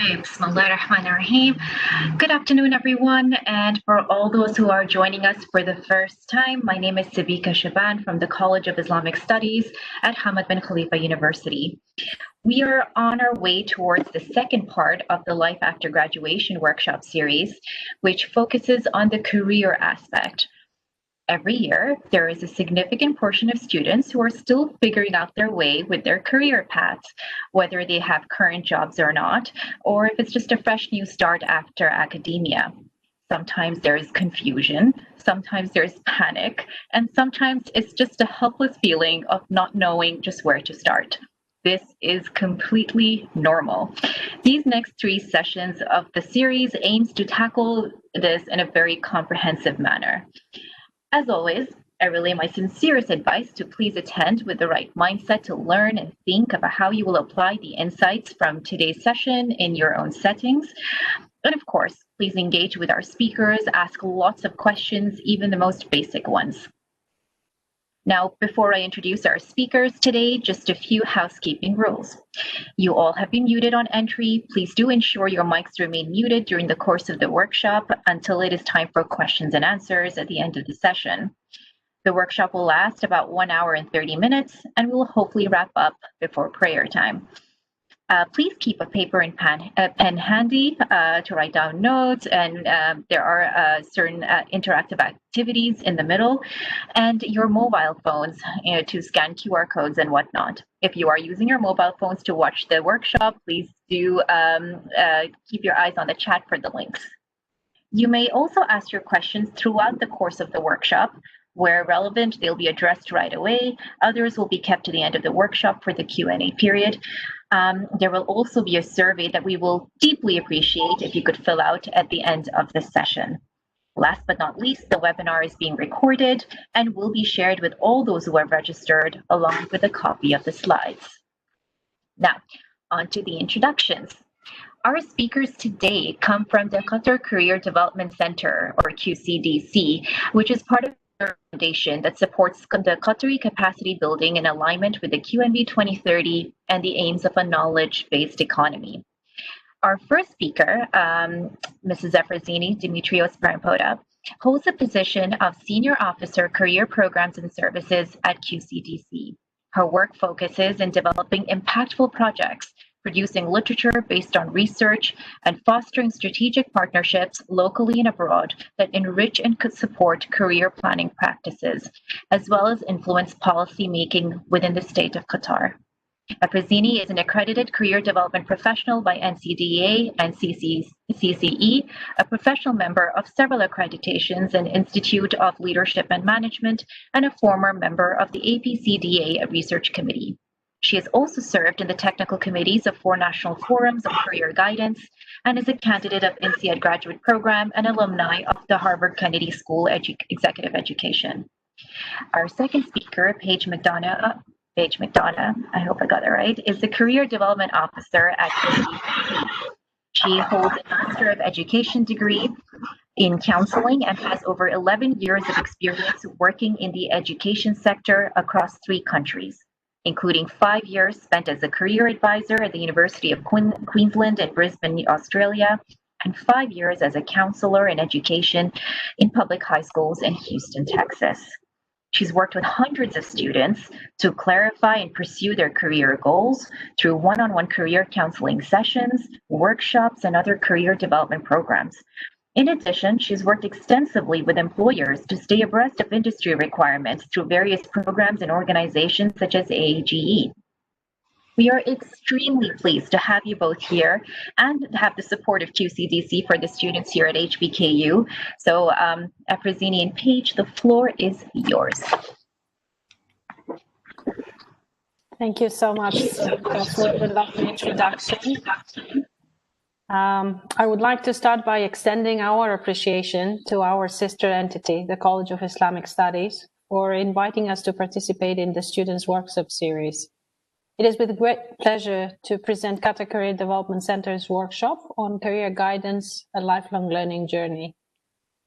Bismillahirrahmanirrahim. Good afternoon, everyone. And for all those who are joining us for the first time, my name is Sabika Shaban from the College of Islamic Studies at Hamad bin Khalifa University. We are on our way towards the second part of the Life After Graduation workshop series, which focuses on the career aspect. Every year, there is a significant portion of students who are still figuring out their way with their career paths, whether they have current jobs or not, or if it's just a fresh new start after academia. Sometimes there is confusion, sometimes there's panic, and sometimes it's just a helpless feeling of not knowing just where to start. This is completely normal. These next 3 sessions of the series aims to tackle this in a very comprehensive manner. As always, I relay my sincerest advice to please attend with the right mindset to learn and think about how you will apply the insights from today's session in your own settings. And of course, please engage with our speakers, ask lots of questions, even the most basic ones. Now, before I introduce our speakers today, just a few housekeeping rules. You all have been muted on entry. Please do ensure your mics remain muted during the course of the workshop until it is time for questions and answers at the end of the session. The workshop will last about 1 hour and 30 minutes and will hopefully wrap up before prayer time. Please keep a paper and pen handy to write down notes, and there are certain interactive activities in the middle, and your mobile phones to scan QR codes and whatnot. If you are using your mobile phones to watch the workshop, please do keep your eyes on the chat for the links. You may also ask your questions throughout the course of the workshop. Where relevant, they'll be addressed right away. Others will be kept to the end of the workshop for the Q&A period. There will also be a survey that we will deeply appreciate if you could fill out at the end of the session. Last but not least, the webinar is being recorded and will be shared with all those who have registered along with a copy of the slides. Now, on to the introductions. Our speakers today come from the Qatar Career Development Center, or QCDC, which is part of foundation that supports the Qatari capacity building in alignment with the QNB 2030 and the aims of a knowledge-based economy. Our first speaker, Mrs. Efrozini Dimitrios Parampoda, holds the position of Senior Officer Career Programs and Services at QCDC. Her work focuses in developing impactful projects, producing literature based on research, and fostering strategic partnerships locally and abroad that enrich and could support career planning practices, as well as influence policy making within the state of Qatar. Efrozini is an accredited career development professional by NCDA and CCE, a professional member of several accreditations and Institute of Leadership and Management, and a former member of the APCDA Research Committee. She has also served in the technical committees of 4 national forums on career guidance and is a candidate of INSEAD graduate program and alumni of the Harvard Kennedy School Executive Education. Our second speaker, Paige McDonough, I hope I got it right, is the Career Development Officer at QCDC. She holds a Master of Education degree in counseling and has over 11 years of experience working in the education sector across 3 countries, including 5 years spent as a career advisor at the University of Queensland in Brisbane, Australia, and 5 years as a counselor in education in public high schools in Houston, Texas. She's worked with hundreds of students to clarify and pursue their career goals through one-on-one career counseling sessions, workshops, and other career development programs. In addition, she's worked extensively with employers to stay abreast of industry requirements through various programs and organizations such as AAGE. We are extremely pleased to have you both here and have the support of QCDC for the students here at HBKU. So Efrozini and Paige, the floor is yours. Thank you so much for the lovely introduction. I would like to start by extending our appreciation to our sister entity, the College of Islamic Studies, for inviting us to participate in the Students' Workshop series. It is with great pleasure to present Qatar Career Development Center's workshop on career guidance, a lifelong learning journey.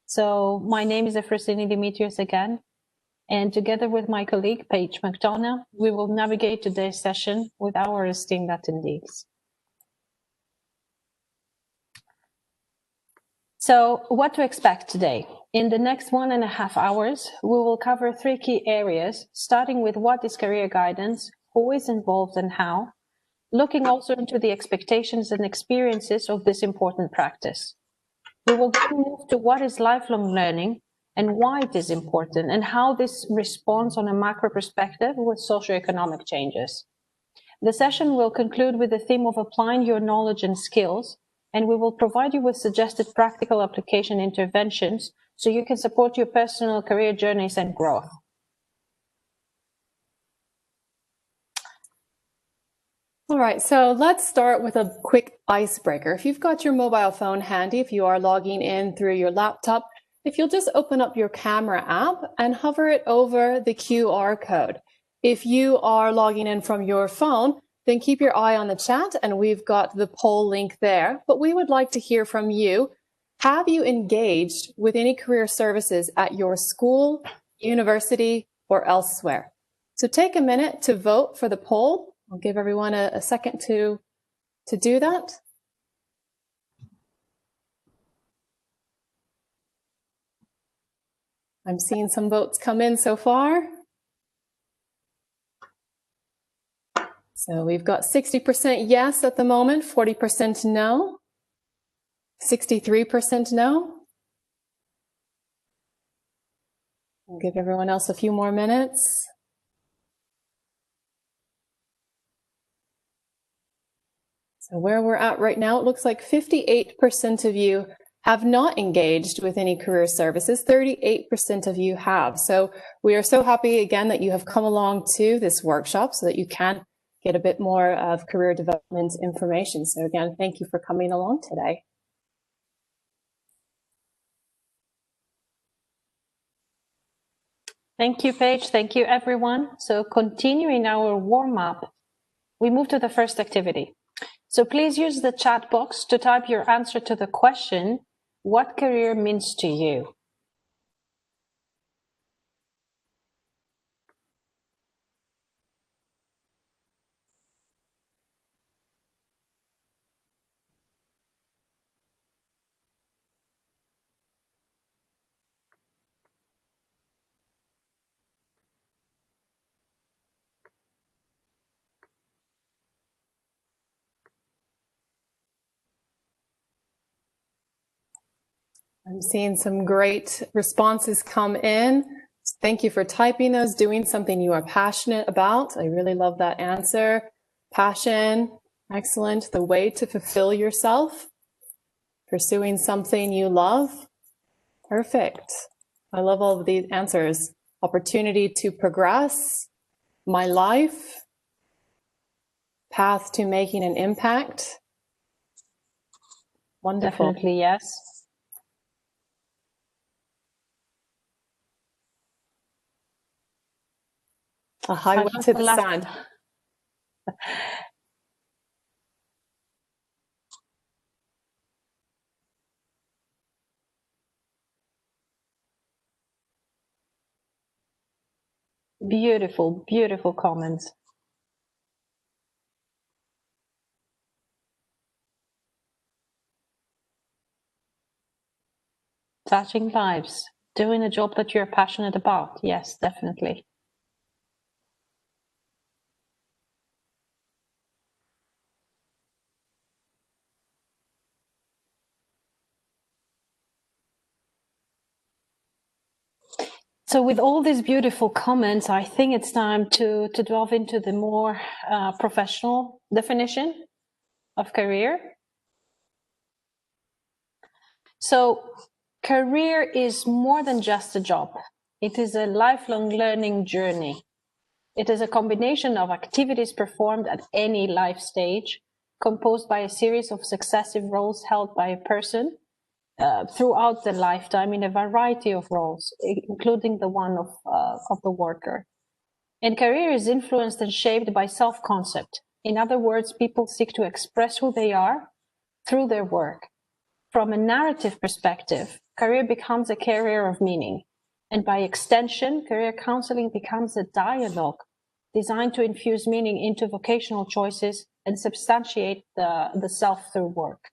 So my name is Efrozini Dimitrios again, and together with my colleague, Paige McDonough, we will navigate today's session with our esteemed attendees. So what to expect today? In the next 1.5 hours, we will cover 3 key areas, starting with what is career guidance, who is involved and how, looking also into the expectations and experiences of this important practice. We will then move to what is lifelong learning and why it is important and how this responds on a macro perspective with socio-economic changes. The session will conclude with the theme of applying your knowledge and skills, and we will provide you with suggested practical application interventions so you can support your personal career journeys and growth. All right, so let's start with a quick icebreaker. If you've got your mobile phone handy, if you are logging in through your laptop, if you'll just open up your camera app and hover it over the QR code. If you are logging in from your phone, then keep your eye on the chat and we've got the poll link there. But we would like to hear from you. Have you engaged with any career services at your school, university, or elsewhere? So take a minute to vote for the poll. I'll give everyone a second to do that. I'm seeing some votes come in so far. So we've got 60% yes at the moment, 40% no, 63% no. I'll give everyone else a few more minutes. So where we're at right now, it looks like 58% of you have not engaged with any career services. 38% of you have. So we are so happy again that you have come along to this workshop so that you can get a bit more of career development information. So again, thank you for coming along today. Thank you, Paige. Thank you, everyone. So continuing our warm-up, we move to the first activity. So please use the chat box to type your answer to the question, what career means to you? I'm seeing some great responses come in. Thank you for typing those, doing something you are passionate about. I really love that answer. Passion, excellent. The way to fulfill yourself, pursuing something you love. Perfect. I love all of these answers. Opportunity to progress, my life, path to making an impact. Wonderful. Definitely yes. A highway to the sun. Beautiful, beautiful comments. Touching lives, doing a job that you're passionate about. Yes, definitely. So with all these beautiful comments, I think it's time to delve into the more professional definition of career. So career is more than just a job. It is a lifelong learning journey. It is a combination of activities performed at any life stage, composed by a series of successive roles held by a person throughout the lifetime in a variety of roles, including the one of the worker. And career is influenced and shaped by self-concept. In other words, people seek to express who they are through their work. From a narrative perspective, career becomes a carrier of meaning. And by extension, career counseling becomes a dialogue designed to infuse meaning into vocational choices and substantiate the self through work.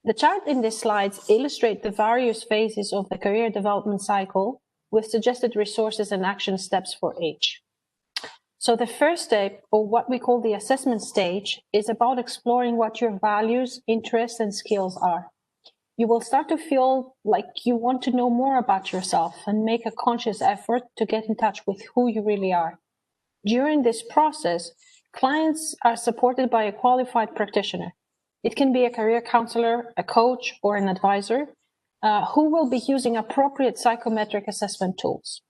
The chart in these slides illustrate the various phases of the career development cycle with suggested resources and action steps for each. So the first step, or what we call the assessment stage, is about exploring what your values, interests, and skills are. You will start to feel like you want to know more about yourself and make a conscious effort to get in touch with who you really are. During this process, clients are supported by a qualified practitioner. It can be a career counselor, a coach, or an advisor who will be using appropriate psychometric assessment tools.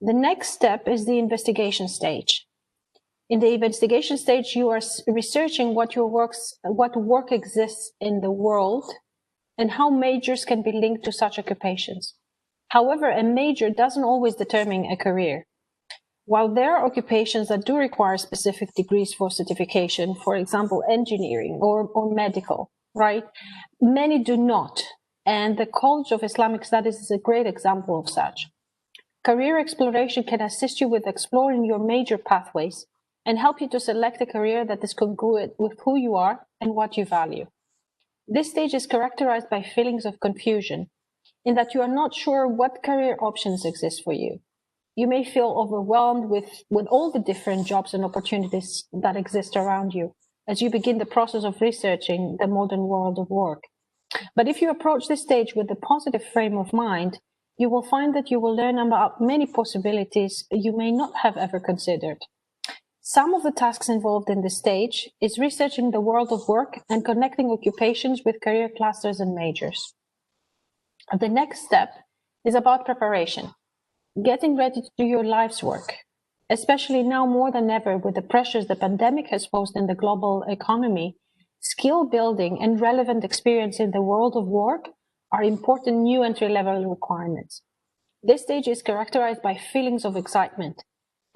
The next step is the investigation stage. In the investigation stage, you are researching what work exists in the world and how majors can be linked to such occupations. However, a major doesn't always determine a career. While there are occupations that do require specific degrees for certification, for example, engineering or medical, right? Many do not. And the College of Islamic Studies is a great example of such. Career exploration can assist you with exploring your major pathways and help you to select a career that is congruent with who you are and what you value. This stage is characterized by feelings of confusion, in that you are not sure what career options exist for you. You may feel overwhelmed with all the different jobs and opportunities that exist around you as you begin the process of researching the modern world of work. But if you approach this stage with a positive frame of mind, you will find that you will learn about many possibilities you may not have ever considered. Some of the tasks involved in this stage is researching the world of work and connecting occupations with career clusters and majors. The next step is about preparation. Getting ready to do your life's work, especially now more than ever with the pressures the pandemic has posed in the global economy, skill building and relevant experience in the world of work are important new entry-level requirements. This stage is characterized by feelings of excitement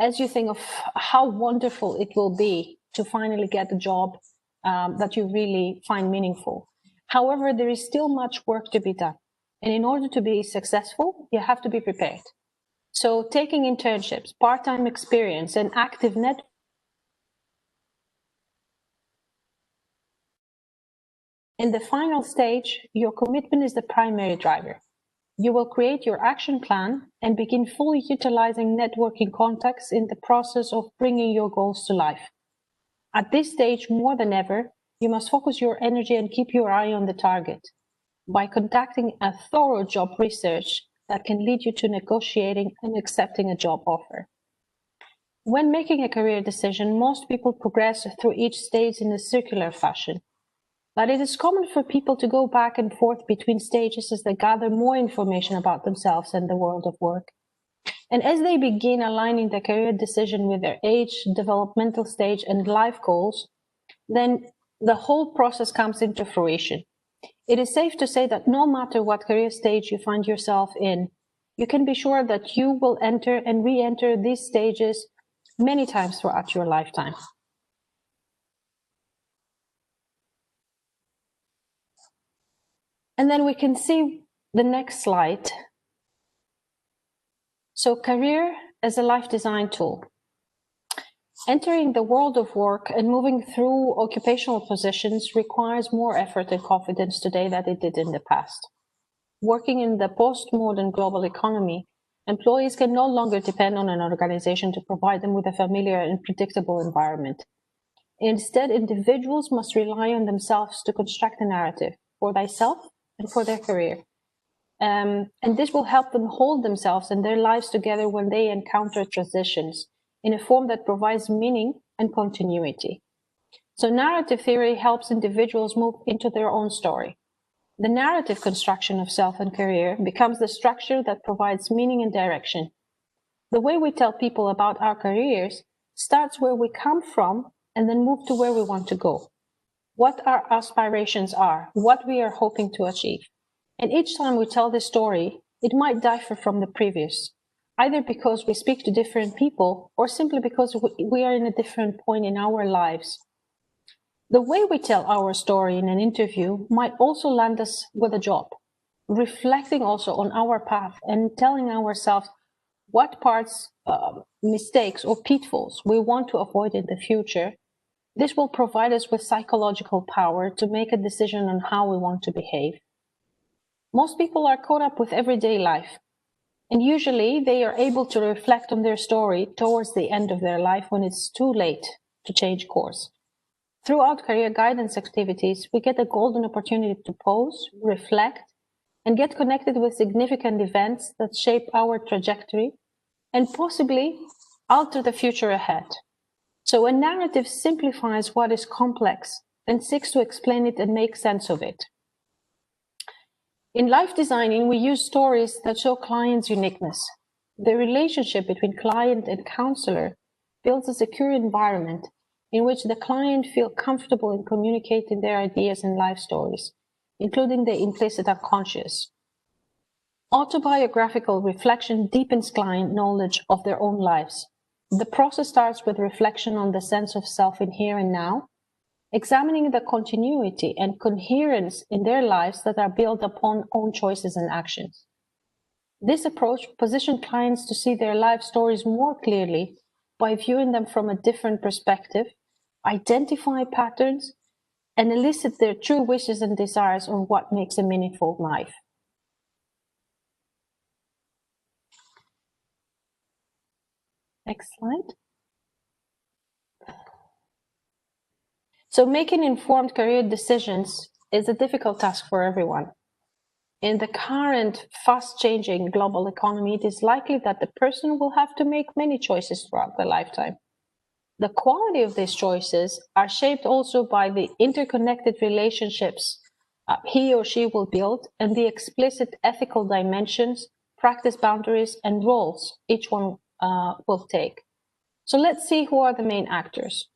as you think of how wonderful it will be to finally get a job that you really find meaningful. However, there is still much work to be done. And in order to be successful, you have to be prepared. So taking internships, part-time experience, and active network. In the final stage, your commitment is the primary driver. You will create your action plan and begin fully utilizing networking contacts in the process of bringing your goals to life. At this stage, more than ever, you must focus your energy and keep your eye on the target by conducting a thorough job research that can lead you to negotiating and accepting a job offer. When making a career decision, most people progress through each stage in a circular fashion. But it is common for people to go back and forth between stages as they gather more information about themselves and the world of work. And as they begin aligning their career decision with their age, developmental stage, and life goals, then the whole process comes into fruition. It is safe to say that no matter what career stage you find yourself in, you can be sure that you will enter and re-enter these stages many times throughout your lifetime. And then we can see the next slide. So career as a life design tool. Entering the world of work and moving through occupational positions requires more effort and confidence today than it did in the past. Working in the post-modern global economy, employees can no longer depend on an organization to provide them with a familiar and predictable environment. Instead, individuals must rely on themselves to construct a narrative for thyself and for their career. And this will help them hold themselves and their lives together when they encounter transitions in a form that provides meaning and continuity. So narrative theory helps individuals move into their own story. The narrative construction of self and career becomes the structure that provides meaning and direction. The way we tell people about our careers starts where we come from and then move to where we want to go. What our aspirations are, what we are hoping to achieve. And each time we tell this story, it might differ from the previous, either because we speak to different people or simply because we are in a different point in our lives. The way we tell our story in an interview might also land us with a job, reflecting also on our path and telling ourselves what parts, mistakes or pitfalls we want to avoid in the future This will provide us with psychological power to make a decision on how we want to behave. Most people are caught up with everyday life, and usually they are able to reflect on their story towards the end of their life when it's too late to change course. Throughout career guidance activities, we get a golden opportunity to pause, reflect, and get connected with significant events that shape our trajectory and possibly alter the future ahead. So a narrative simplifies what is complex and seeks to explain it and make sense of it. In life designing, we use stories that show clients' uniqueness. The relationship between client and counselor builds a secure environment in which the client feels comfortable in communicating their ideas and life stories, including the implicit unconscious. Autobiographical reflection deepens client knowledge of their own lives. The process starts with reflection on the sense of self in here and now, examining the continuity and coherence in their lives that are built upon own choices and actions. This approach positions clients to see their life stories more clearly by viewing them from a different perspective, identify patterns, and elicit their true wishes and desires on what makes a meaningful life. Next slide. So making informed career decisions is a difficult task for everyone. In the current fast-changing global economy, it is likely that the person will have to make many choices throughout their lifetime. The quality of these choices are shaped also by the interconnected relationships he or she will build and the explicit ethical dimensions, practice boundaries, and roles each one will take. So let's see who are the main actors.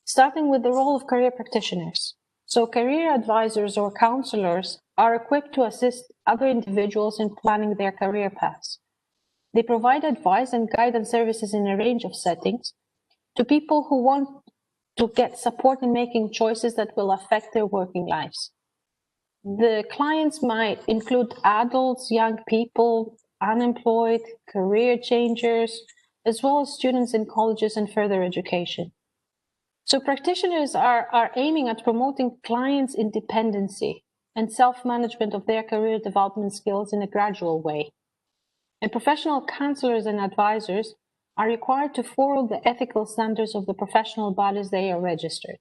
Starting with the role of career practitioners. So career advisors or counselors are equipped to assist other individuals in planning their career paths. They provide advice and guidance services in a range of settings to people who want to get support in making choices that will affect their working lives. The clients might include adults, young people, unemployed, career changers, as well as students in colleges and further education. So practitioners are aiming at promoting clients' independency and self-management of their career development skills in a gradual way. And professional counselors and advisors are required to follow the ethical standards of the professional bodies they are registered.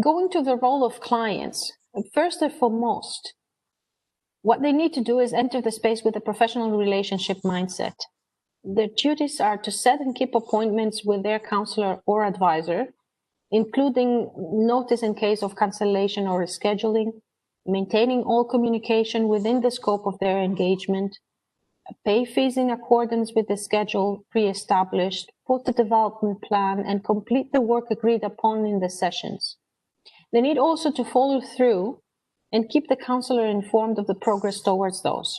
Going to the role of clients, first and foremost, what they need to do is enter the space with a professional relationship mindset. Their duties are to set and keep appointments with their counselor or advisor, including notice in case of cancellation or rescheduling, maintaining all communication within the scope of their engagement, pay fees in accordance with the schedule pre-established, put the development plan, and complete the work agreed upon in the sessions. They need also to follow through and keep the counselor informed of the progress towards those.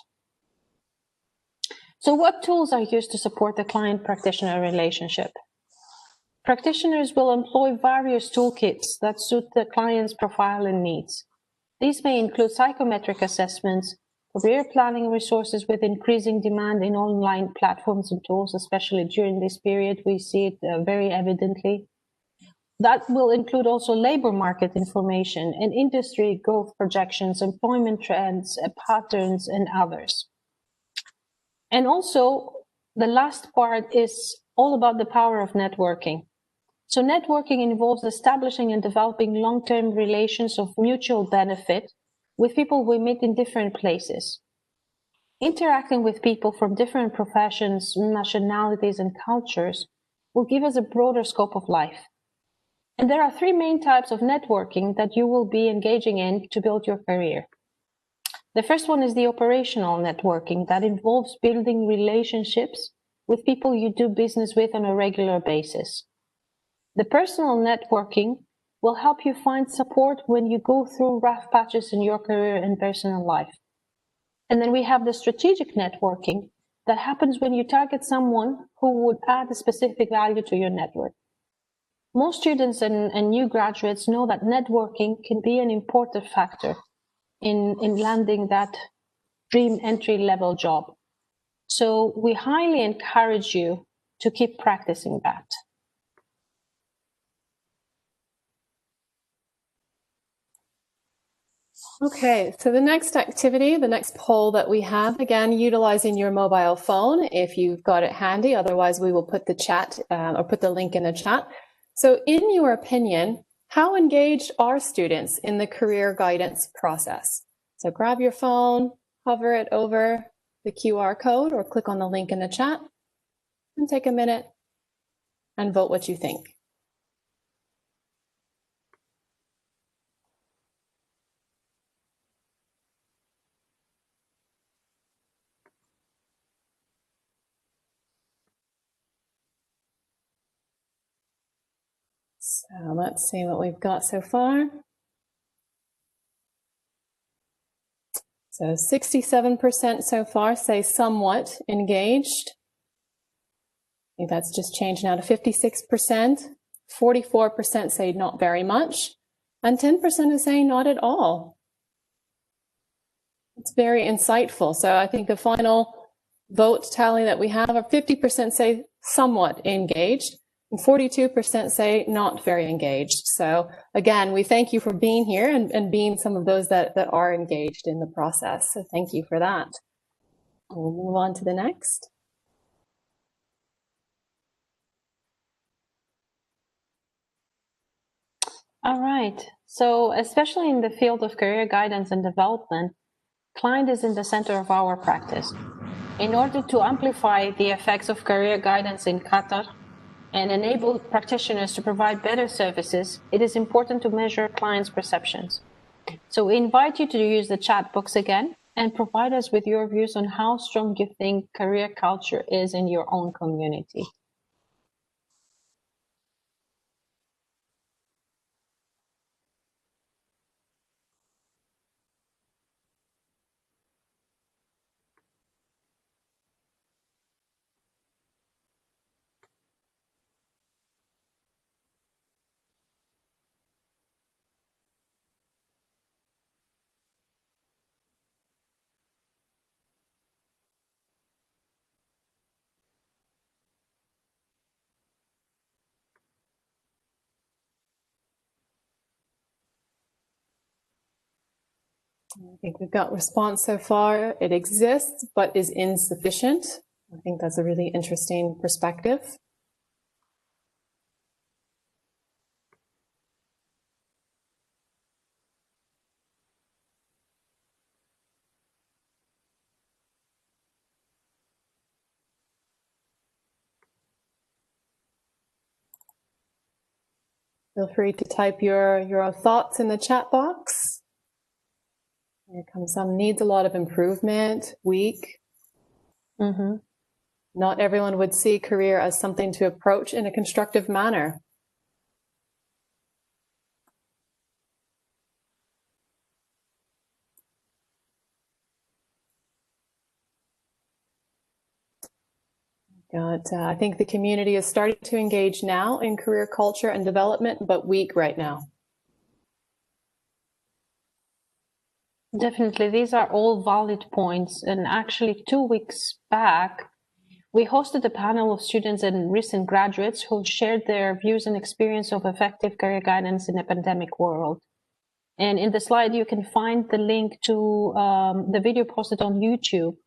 So what tools are used to support the client-practitioner relationship? Practitioners will employ various toolkits that suit the client's profile and needs. These may include psychometric assessments, career planning resources with increasing demand in online platforms and tools, especially during this period, we see it very evidently. That will include also labor market information and industry growth projections, employment trends, patterns, and others. And also, the last part is all about the power of networking. So networking involves establishing and developing long-term relations of mutual benefit with people we meet in different places. Interacting with people from different professions, nationalities, and cultures will give us a broader scope of life. And there are three main types of networking that you will be engaging in to build your career. The first one is the operational networking that involves building relationships with people you do business with on a regular basis. The personal networking will help you find support when you go through rough patches in your career and personal life. And then we have the strategic networking that happens when you target someone who would add a specific value to your network. Most students and new graduates know that networking can be an important factor in landing that dream entry-level job. So we highly encourage you to keep practicing that. Okay, so the next activity, the next poll that we have, again, utilizing your mobile phone if you've got it handy. Otherwise, we will put the chat or put the link in the chat. So in your opinion, how engaged are students in the career guidance process? So grab your phone, hover it over the QR code or click on the link in the chat and take a minute and vote what you think. So let's see what we've got so far. So 67% so far say somewhat engaged. I think that's just changed now to 56%. 44% say not very much. And 10% is saying not at all. It's very insightful. So I think the final vote tally that we have are 50% say somewhat engaged. And 42% say not very engaged. So again, we thank you for being here and being some of those that are engaged in the process. So thank you for that. We'll move on to the next. All right. So especially in the field of career guidance and development, client is in the center of our practice. In order to amplify the effects of career guidance in Qatar, and enable practitioners to provide better services, it is important to measure clients' perceptions. So we invite you to use the chat box again and provide us with your views on how strong you think career culture is in your own community. I think we've got response so far. It exists, but is insufficient. I think that's a really interesting perspective. Feel free to type your thoughts in the chat box. Here comes some needs a lot of improvement, weak. Not everyone would see career as something to approach in a constructive manner. I think the community is starting to engage now in career culture and development, but weak right now. Definitely, these are all valid points. And actually, 2 weeks back, we hosted a panel of students and recent graduates who shared their views and experience of effective career guidance in a pandemic world. And in the slide, you can find the link to the video posted on YouTube,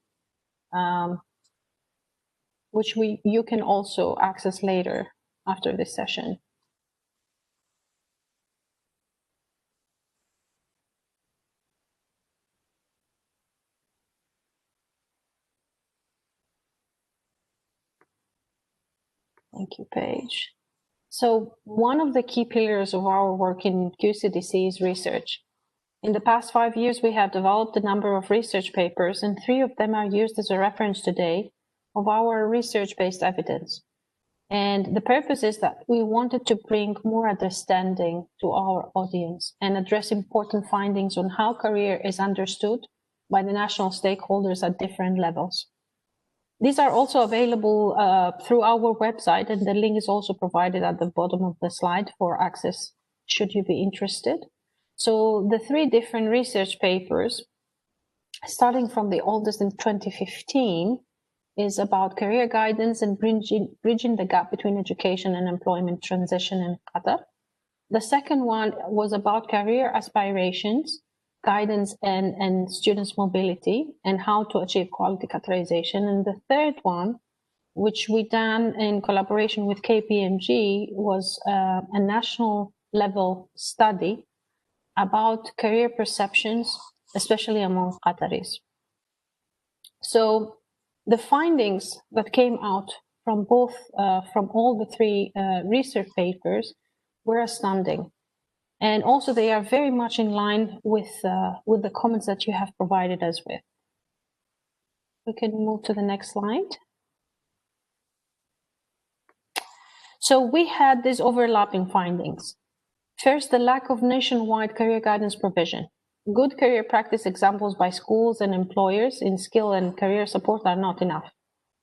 which you can also access later after this session. Thank you, Paige. So one of the key pillars of our work in QCDC is research. In the past 5 years, we have developed a number of research papers, and 3 of them are used as a reference today of our research-based evidence. And the purpose is that we wanted to bring more understanding to our audience and address important findings on how career is understood by the national stakeholders at different levels. These are also available through our website, and the link is also provided at the bottom of the slide for access, should you be interested. So the 3 different research papers, starting from the oldest in 2015, is about career guidance and bridging the gap between education and employment transition in Qatar. The second one was about career aspirations, guidance and students' mobility and how to achieve quality Qatarization. And the third one, which we done in collaboration with KPMG, was a national level study about career perceptions, especially among Qataris. So the findings that came out from from all the three research papers were astounding. And also they are very much in line with the comments that you have provided us with. We can move to the next slide. So we had these overlapping findings. First, the lack of nationwide career guidance provision. Good career practice examples by schools and employers in skill and career support are not enough.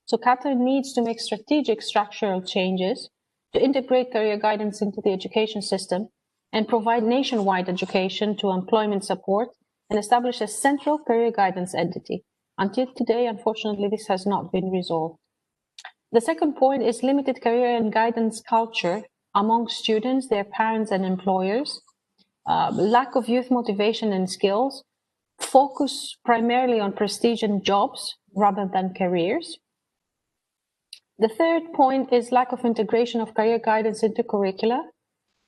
So Qatar needs to make strategic structural changes to integrate career guidance into the education system and provide nationwide education to employment support and establish a central career guidance entity. Until today, unfortunately, this has not been resolved. The second point is limited career and guidance culture among students, their parents and employers, lack of youth motivation and skills, focus primarily on prestige and jobs rather than careers. The third point is lack of integration of career guidance into curricula.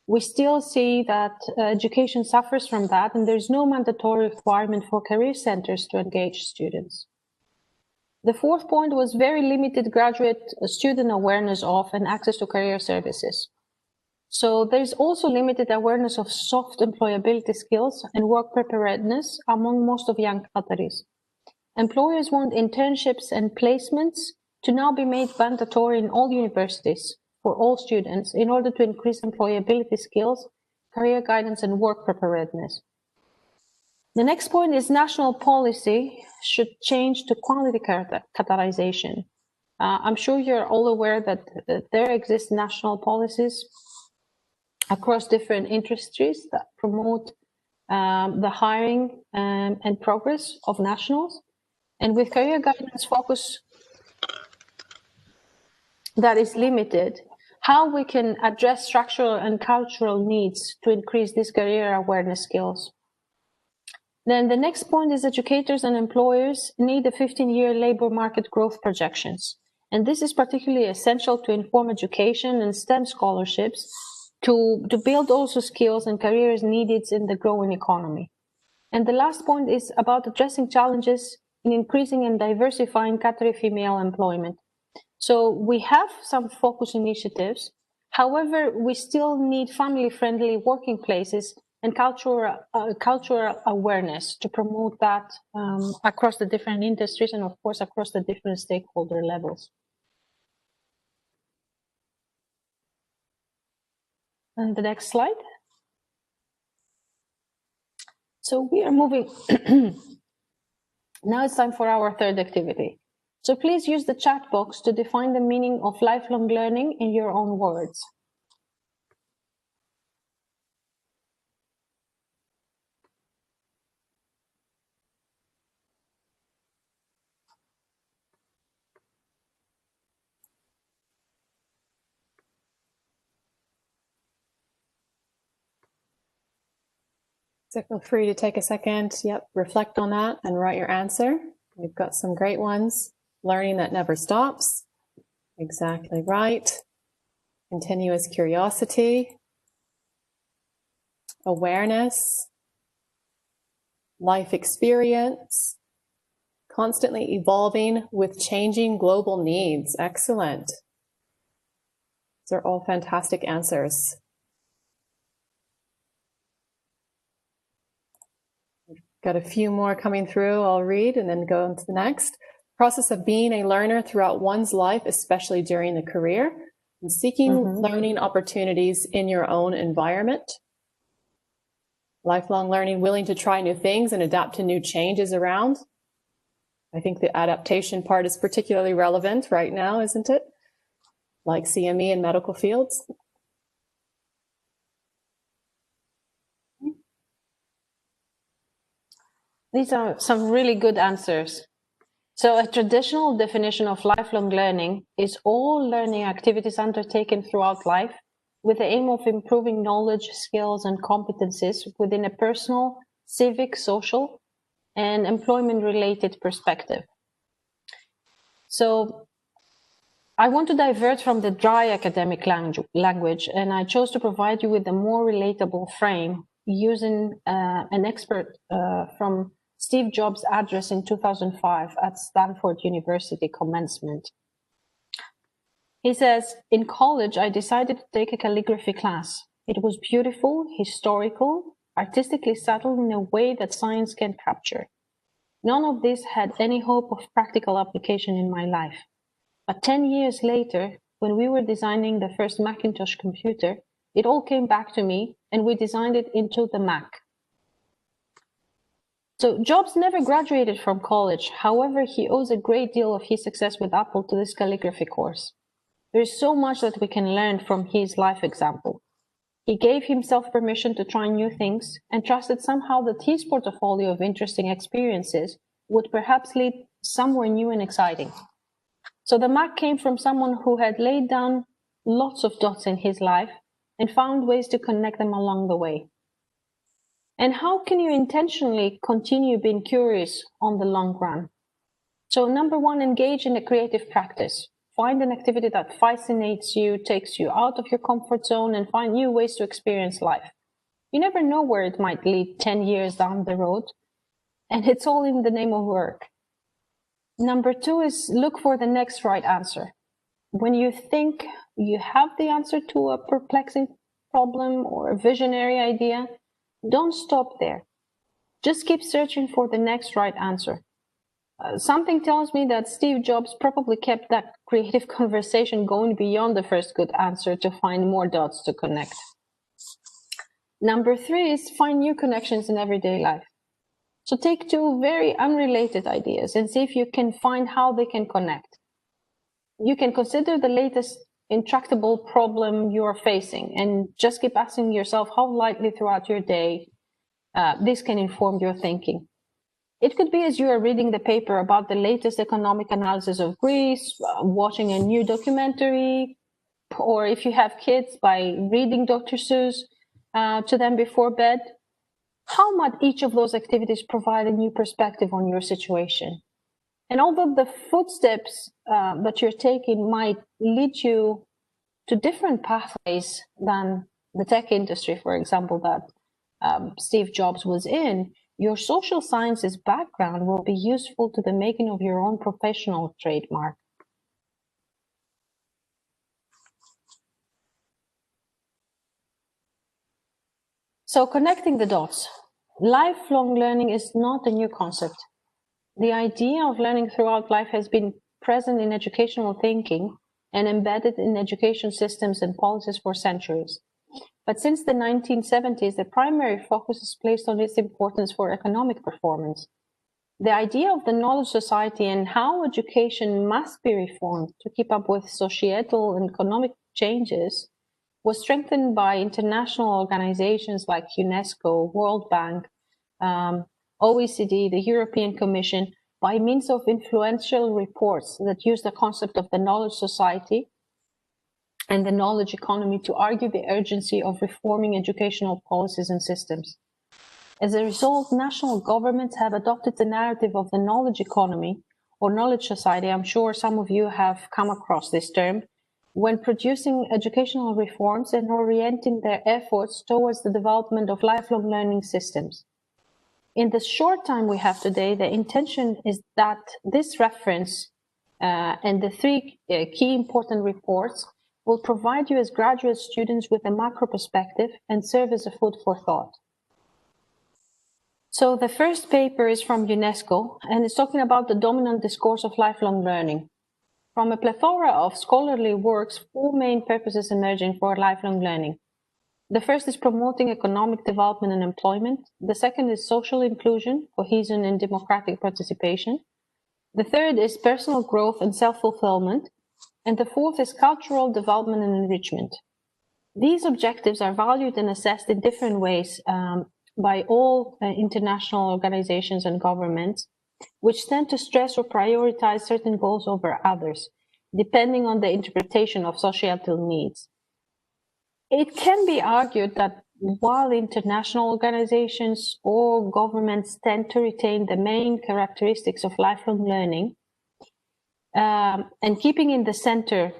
We still see that education suffers from that, and there's no mandatory requirement for career centers to engage students. The fourth point was very limited graduate student awareness of and access to career services. So there's also limited awareness of soft employability skills and work preparedness among most of young Qataris. Employers want internships and placements to now be made mandatory in all universities for all students in order to increase employability skills, career guidance, and work preparedness. The next point is national policy should change to quality Qatarization. I'm sure you're all aware that there exist national policies across different industries that promote the hiring and progress of nationals. And with career guidance focus that is limited, how we can address structural and cultural needs to increase these career awareness skills. Then the next point is educators and employers need a 15-year labor market growth projections. And this is particularly essential to inform education and STEM scholarships to build also skills and careers needed in the growing economy. And the last point is about addressing challenges in increasing and diversifying Qatari female employment. So we have some focus initiatives. However, we still need family-friendly working places and cultural awareness to promote that across the different industries and, of course, across the different stakeholder levels. And the next slide. So we are moving. Now it's time for our third activity. So please use the chat box to define the meaning of lifelong learning in your own words. So feel free to take a second, reflect on that and write your answer. We've got some great ones. Learning that never stops. Exactly right. Continuous curiosity. Awareness. Life experience. Constantly evolving with changing global needs. Excellent. These are all fantastic answers. Got a few more coming through. I'll read and then go on to the next. Process of being a learner throughout one's life, especially during the career, and seeking learning opportunities in your own environment. Lifelong learning, willing to try new things and adapt to new changes around. I think the adaptation part is particularly relevant right now, isn't it? Like CME and medical fields. These are some really good answers. So a traditional definition of lifelong learning is all learning activities undertaken throughout life with the aim of improving knowledge, skills, and competencies within a personal, civic, social, and employment-related perspective. So I want to divert from the dry academic language, and I chose to provide you with a more relatable frame using an expert from Steve Jobs' address in 2005 at Stanford University commencement. He says, "In college, I decided to take a calligraphy class. It was beautiful, historical, artistically subtle in a way that science can capture. None of this had any hope of practical application in my life. But 10 years later, when we were designing the first Macintosh computer, it all came back to me and we designed it into the Mac." So Jobs never graduated from college. However, he owes a great deal of his success with Apple to this calligraphy course. There is so much that we can learn from his life example. He gave himself permission to try new things and trusted somehow that his portfolio of interesting experiences would perhaps lead somewhere new and exciting. So the Mac came from someone who had laid down lots of dots in his life and found ways to connect them along the way. And how can you intentionally continue being curious on the long run? So number one, engage in a creative practice. Find an activity that fascinates you, takes you out of your comfort zone, and find new ways to experience life. You never know where it might lead 10 years down the road, and it's all in the name of work. Number two is look for the next right answer. When you think you have the answer to a perplexing problem or a visionary idea, don't stop there. Just keep searching for the next right answer. Something tells me that Steve Jobs probably kept that creative conversation going beyond the first good answer to find more dots to connect. Number three is find new connections in everyday life. So take two very unrelated ideas and see if you can find how they can connect. You can consider the latest intractable problem you are facing and just keep asking yourself how lightly throughout your day this can inform your thinking. It could be as you are reading the paper about the latest economic analysis of Greece, watching a new documentary, or if you have kids, by reading Dr. Seuss to them before bed. How might each of those activities provide a new perspective on your situation? And although the footsteps that you're taking might lead you to different pathways than the tech industry, for example, that Steve Jobs was in, your social sciences background will be useful to the making of your own professional trademark. So connecting the dots. Lifelong learning is not a new concept. The idea of learning throughout life has been present in educational thinking and embedded in education systems and policies for centuries. But since the 1970s, the primary focus is placed on its importance for economic performance. The idea of the knowledge society and how education must be reformed to keep up with societal and economic changes was strengthened by international organizations like UNESCO, World Bank, OECD, the European Commission, by means of influential reports that use the concept of the knowledge society and the knowledge economy to argue the urgency of reforming educational policies and systems. As a result, national governments have adopted the narrative of the knowledge economy or knowledge society. I'm sure some of you have come across this term when producing educational reforms and orienting their efforts towards the development of lifelong learning systems. In the short time we have today, the intention is that this reference and the three key important reports will provide you as graduate students with a macro perspective and serve as a food for thought. So the first paper is from UNESCO, and it's talking about the dominant discourse of lifelong learning. From a plethora of scholarly works, four main purposes emerging for lifelong learning. The first is promoting economic development and employment. The second is social inclusion, cohesion, and democratic participation. The third is personal growth and self-fulfillment. And the fourth is cultural development and enrichment. These objectives are valued and assessed in different ways by all international organizations and governments, which tend to stress or prioritize certain goals over others, depending on the interpretation of societal needs. It can be argued that while international organizations or governments tend to retain the main characteristics of lifelong learning, and keeping in the center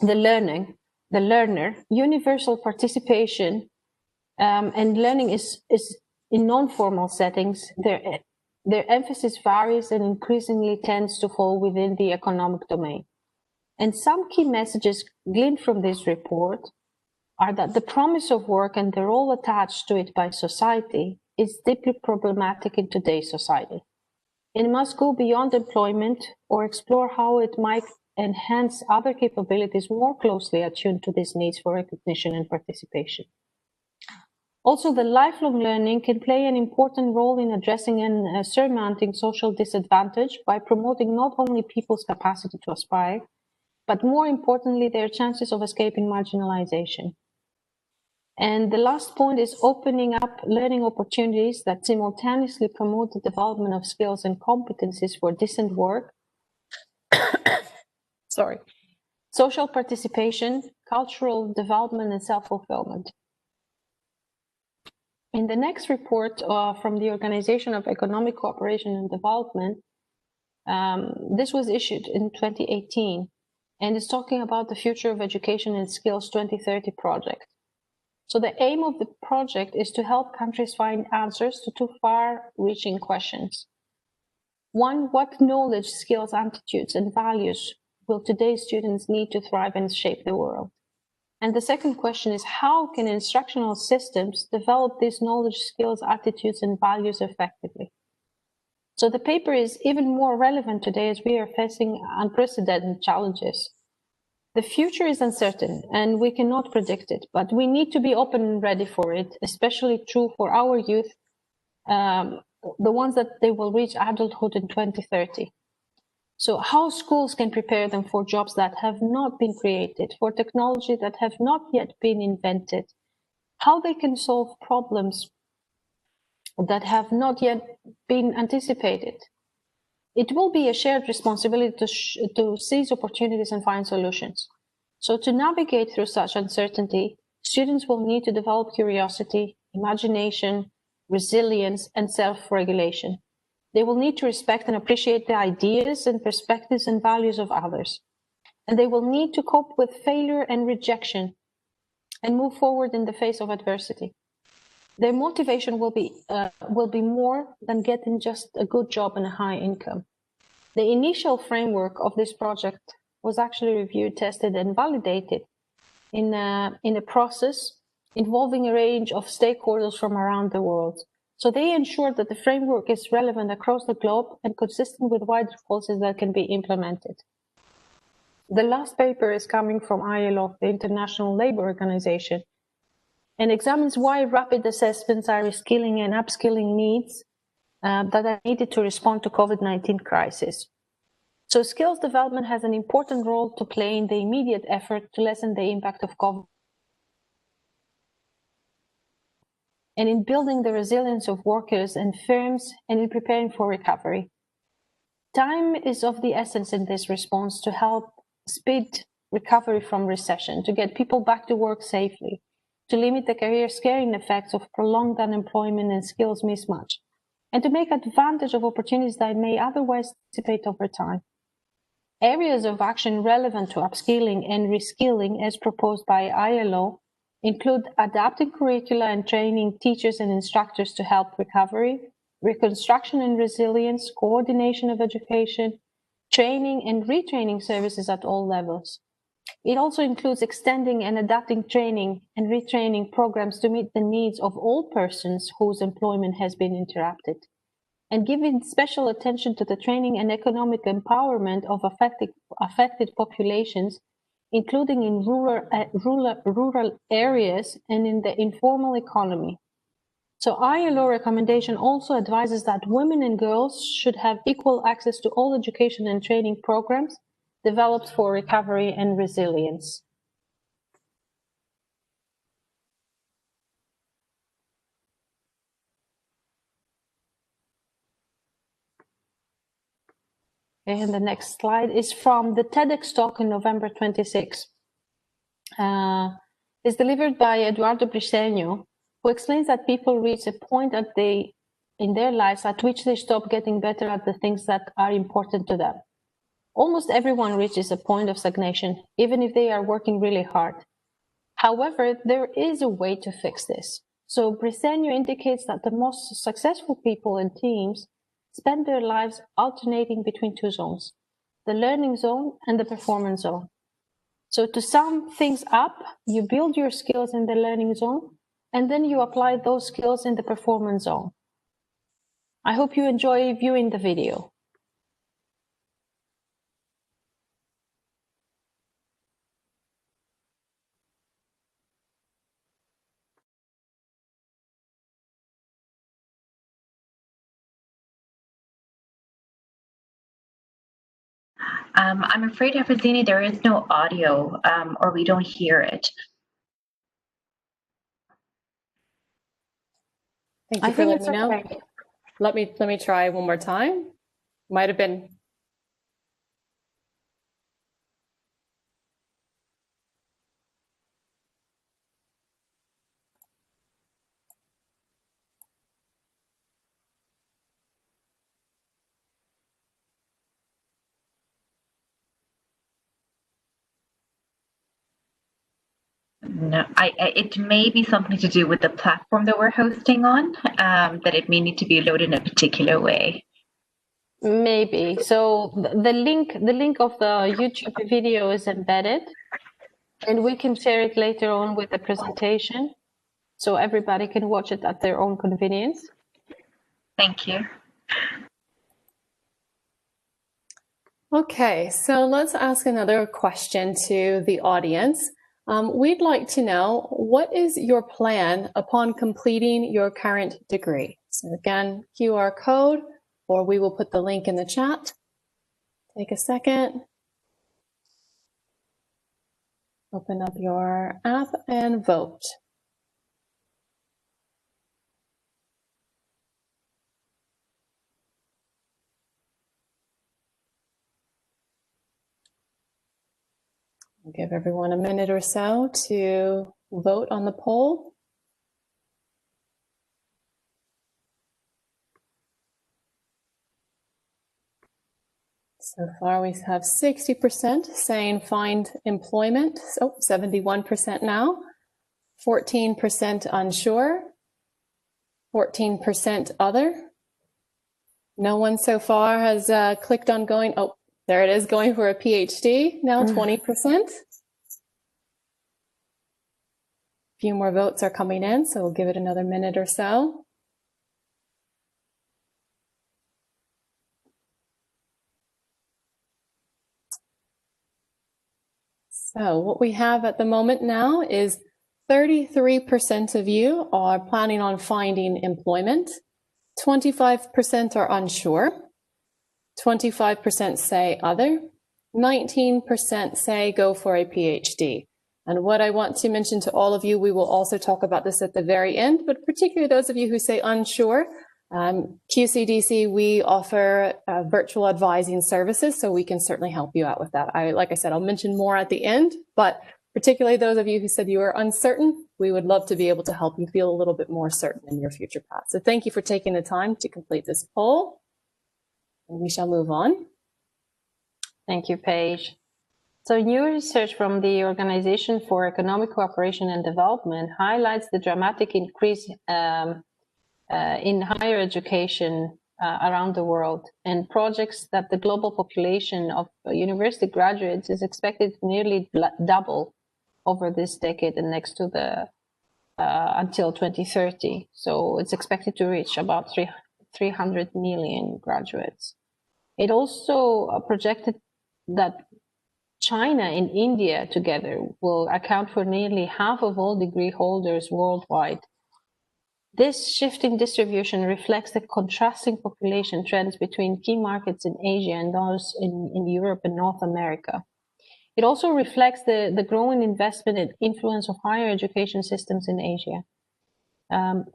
the learner, universal participation and learning is in non-formal settings, their emphasis varies and increasingly tends to fall within the economic domain. And some key messages gleaned from this report are that the promise of work and the role attached to it by society is deeply problematic in today's society. It must go beyond employment or explore how it might enhance other capabilities more closely attuned to these needs for recognition and participation. Also, the lifelong learning can play an important role in addressing and surmounting social disadvantage by promoting not only people's capacity to aspire, but more importantly, their chances of escaping marginalization. And the last point is opening up learning opportunities that simultaneously promote the development of skills and competencies for decent work, social participation, cultural development, and self-fulfillment. In the next report from the Organization of Economic Cooperation and Development, this was issued in 2018, and it's talking about the Future of Education and Skills 2030 project. So the aim of the project is to help countries find answers to two far-reaching questions. One, what knowledge, skills, attitudes, and values will today's students need to thrive and shape the world? And the second question is, how can instructional systems develop these knowledge, skills, attitudes, and values effectively? So the paper is even more relevant today as we are facing unprecedented challenges. The future is uncertain and we cannot predict it, but we need to be open and ready for it, especially true for our youth, the ones that they will reach adulthood in 2030. So how schools can prepare them for jobs that have not been created, for technology that have not yet been invented, how they can solve problems that have not yet been anticipated. It will be a shared responsibility to seize opportunities and find solutions. So to navigate through such uncertainty, students will need to develop curiosity, imagination, resilience, and self-regulation. They will need to respect and appreciate the ideas and perspectives and values of others. And they will need to cope with failure and rejection and move forward in the face of adversity. Their motivation will be more than getting just a good job and a high income. The initial framework of this project was actually reviewed, tested, and validated in a process involving a range of stakeholders from around the world. So they ensured that the framework is relevant across the globe and consistent with wider policies that can be implemented. The last paper is coming from ILO, the International Labour Organization, and examines why rapid assessments are reskilling and upskilling needs that are needed to respond to COVID-19 crisis. So skills development has an important role to play in the immediate effort to lessen the impact of COVID and in building the resilience of workers and firms and in preparing for recovery. Time is of the essence in this response to help speed recovery from recession, to get people back to work safely, to limit the career scaring effects of prolonged unemployment and skills mismatch, and to make advantage of opportunities that may otherwise dissipate over time. Areas of action relevant to upskilling and reskilling as proposed by ILO include adapting curricula and training teachers and instructors to help recovery, reconstruction and resilience, coordination of education, training and retraining services at all levels. It also includes extending and adapting training and retraining programs to meet the needs of all persons whose employment has been interrupted, and giving special attention to the training and economic empowerment of affected populations, including in rural areas and in the informal economy. So ILO recommendation also advises that women and girls should have equal access to all education and training programs developed for recovery and resilience. And the next slide is from the TEDx talk in November 26. is delivered by Eduardo Briceño, who explains that people reach a point in their lives at which they stop getting better at the things that are important to them. Almost everyone reaches a point of stagnation, even if they are working really hard. However, there is a way to fix this. So Briceño indicates that the most successful people and teams spend their lives alternating between two zones, the learning zone and the performance zone. So to sum things up, you build your skills in the learning zone, and then you apply those skills in the performance zone. I hope you enjoy viewing the video. I'm afraid, Afrozini, there is no audio, or we don't hear it. Thank you for letting me know. Let me try one more time. Might have been. No, it may be something to do with the platform that we're hosting on, that it may need to be loaded in a particular way. Maybe. So the link of the YouTube video is embedded, and we can share it later on with the presentation, so everybody can watch it at their own convenience. Thank you. Okay, so let's ask another question to the audience. We'd like to know, what is your plan upon completing your current degree? So again, QR code, or we will put the link in the chat. Take a second. Open up your app and vote. I'll give everyone a minute or so to vote on the poll. So far we have 60% saying find employment, so 71% now, 14% unsure, 14% other. No one so far has clicked on going, oh, there it is, going for a PhD, now 20%. A few more votes are coming in, so we'll give it another minute or so. So what we have at the moment now is 33% of you are planning on finding employment, 25% are unsure, 25% say other, 19% say go for a PhD. And what I want to mention to all of you, we will also talk about this at the very end, but particularly those of you who say unsure, QCDC, we offer virtual advising services, so we can certainly help you out with that. Like I said, I'll mention more at the end, but particularly those of you who said you are uncertain, we would love to be able to help you feel a little bit more certain in your future path. So thank you for taking the time to complete this poll. And we shall move on. Thank you, Paige. So new research from the Organization for Economic Cooperation and Development highlights the dramatic increase in higher education around the world, and projects that the global population of university graduates is expected to nearly double over this decade and next to the until 2030. So it's expected to reach about 300 million graduates. It also projected that China and India together will account for nearly half of all degree holders worldwide. This shifting distribution reflects the contrasting population trends between key markets in Asia and those in Europe and North America. It also reflects the growing investment and influence of higher education systems in Asia.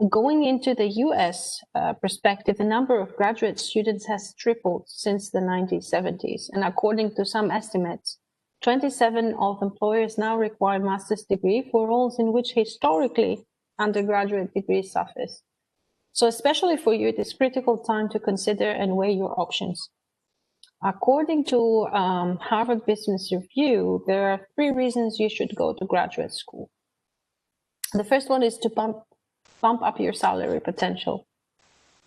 Going into the US perspective, the number of graduate students has tripled since the 1970s. And according to some estimates, 27 of employers now require master's degree for roles in which historically undergraduate degrees suffice. So especially for you, it is critical time to consider and weigh your options. According to Harvard Business Review, there are 3 reasons you should go to graduate school. The first one is to bump up your salary potential.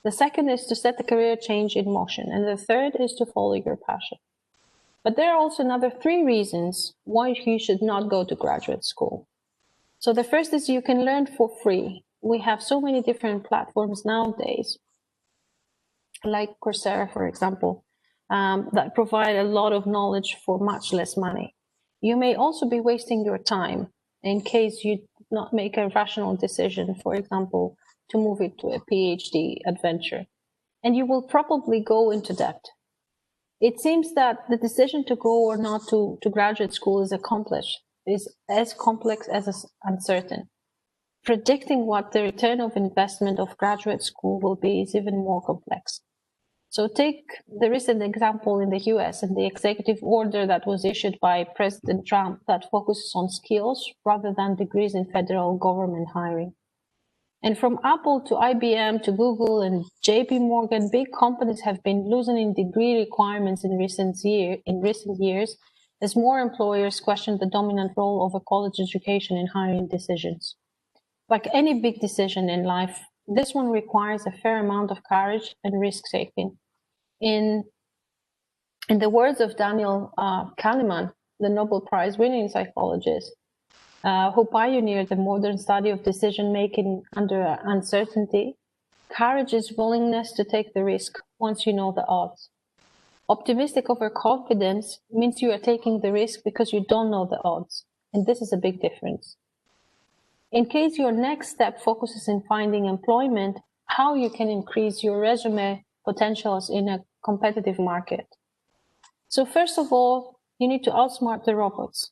The second is to set a career change in motion. And the third is to follow your passion. But there are also another 3 reasons why you should not go to graduate school. So the first is you can learn for free. We have so many different platforms nowadays, like Coursera, for example, that provide a lot of knowledge for much less money. You may also be wasting your time in case you did not make a rational decision, for example, to move it to a PhD adventure, and you will probably go into debt. It seems that the decision to go or not to graduate school is as complex as uncertain. Predicting what the return of investment of graduate school will be is even more complex. So take the recent example in the US and the executive order that was issued by President Trump that focuses on skills rather than degrees in federal government hiring. And from Apple to IBM to Google and JP Morgan, big companies have been loosening degree requirements in recent years as more employers question the dominant role of a college education in hiring decisions. Like any big decision in life, this one requires a fair amount of courage and risk-taking. In the words of Daniel Kahneman, the Nobel Prize-winning psychologist, who pioneered the modern study of decision-making under uncertainty, courage is willingness to take the risk once you know the odds. Optimistic overconfidence means you are taking the risk because you don't know the odds, and this is a big difference. In case your next step focuses in finding employment, how you can increase your resume potentials in a competitive market. So first of all, you need to outsmart the robots.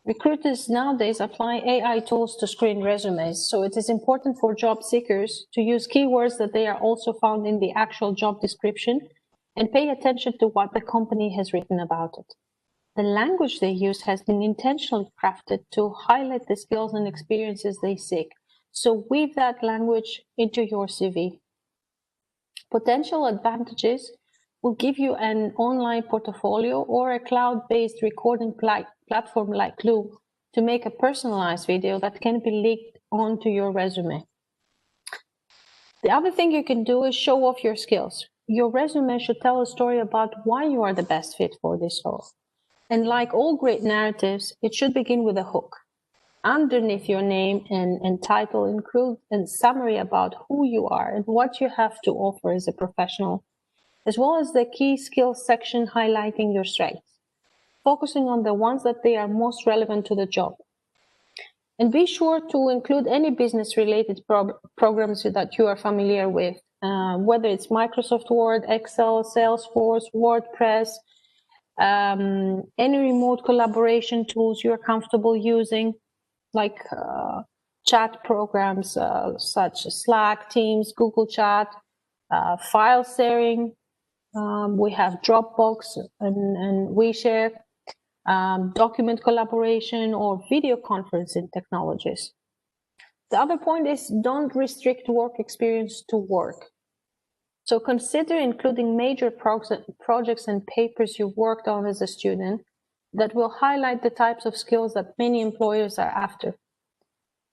Recruiters nowadays apply AI tools to screen resumes, so it is important for job seekers to use keywords that they are also found in the actual job description and pay attention to what the company has written about it. The language they use has been intentionally crafted to highlight the skills and experiences they seek, so weave that language into your CV. Potential advantages will give you an online portfolio or a cloud-based recording platform like Glue to make a personalized video that can be leaked onto your resume. The other thing you can do is show off your skills. Your resume should tell a story about why you are the best fit for this role. And like all great narratives, it should begin with a hook. Underneath your name and title, include a summary about who you are and what you have to offer as a professional, as well as the key skills section highlighting your strengths, focusing on the ones that they are most relevant to the job. And be sure to include any business-related programs that you are familiar with, whether it's Microsoft Word, Excel, Salesforce, WordPress, any remote collaboration tools you're comfortable using, like chat programs such as Slack, Teams, Google Chat, file sharing. We have Dropbox and WeShare, document collaboration, or video conferencing technologies. The other point is don't restrict work experience to work. So consider including major projects and papers you worked on as a student that will highlight the types of skills that many employers are after.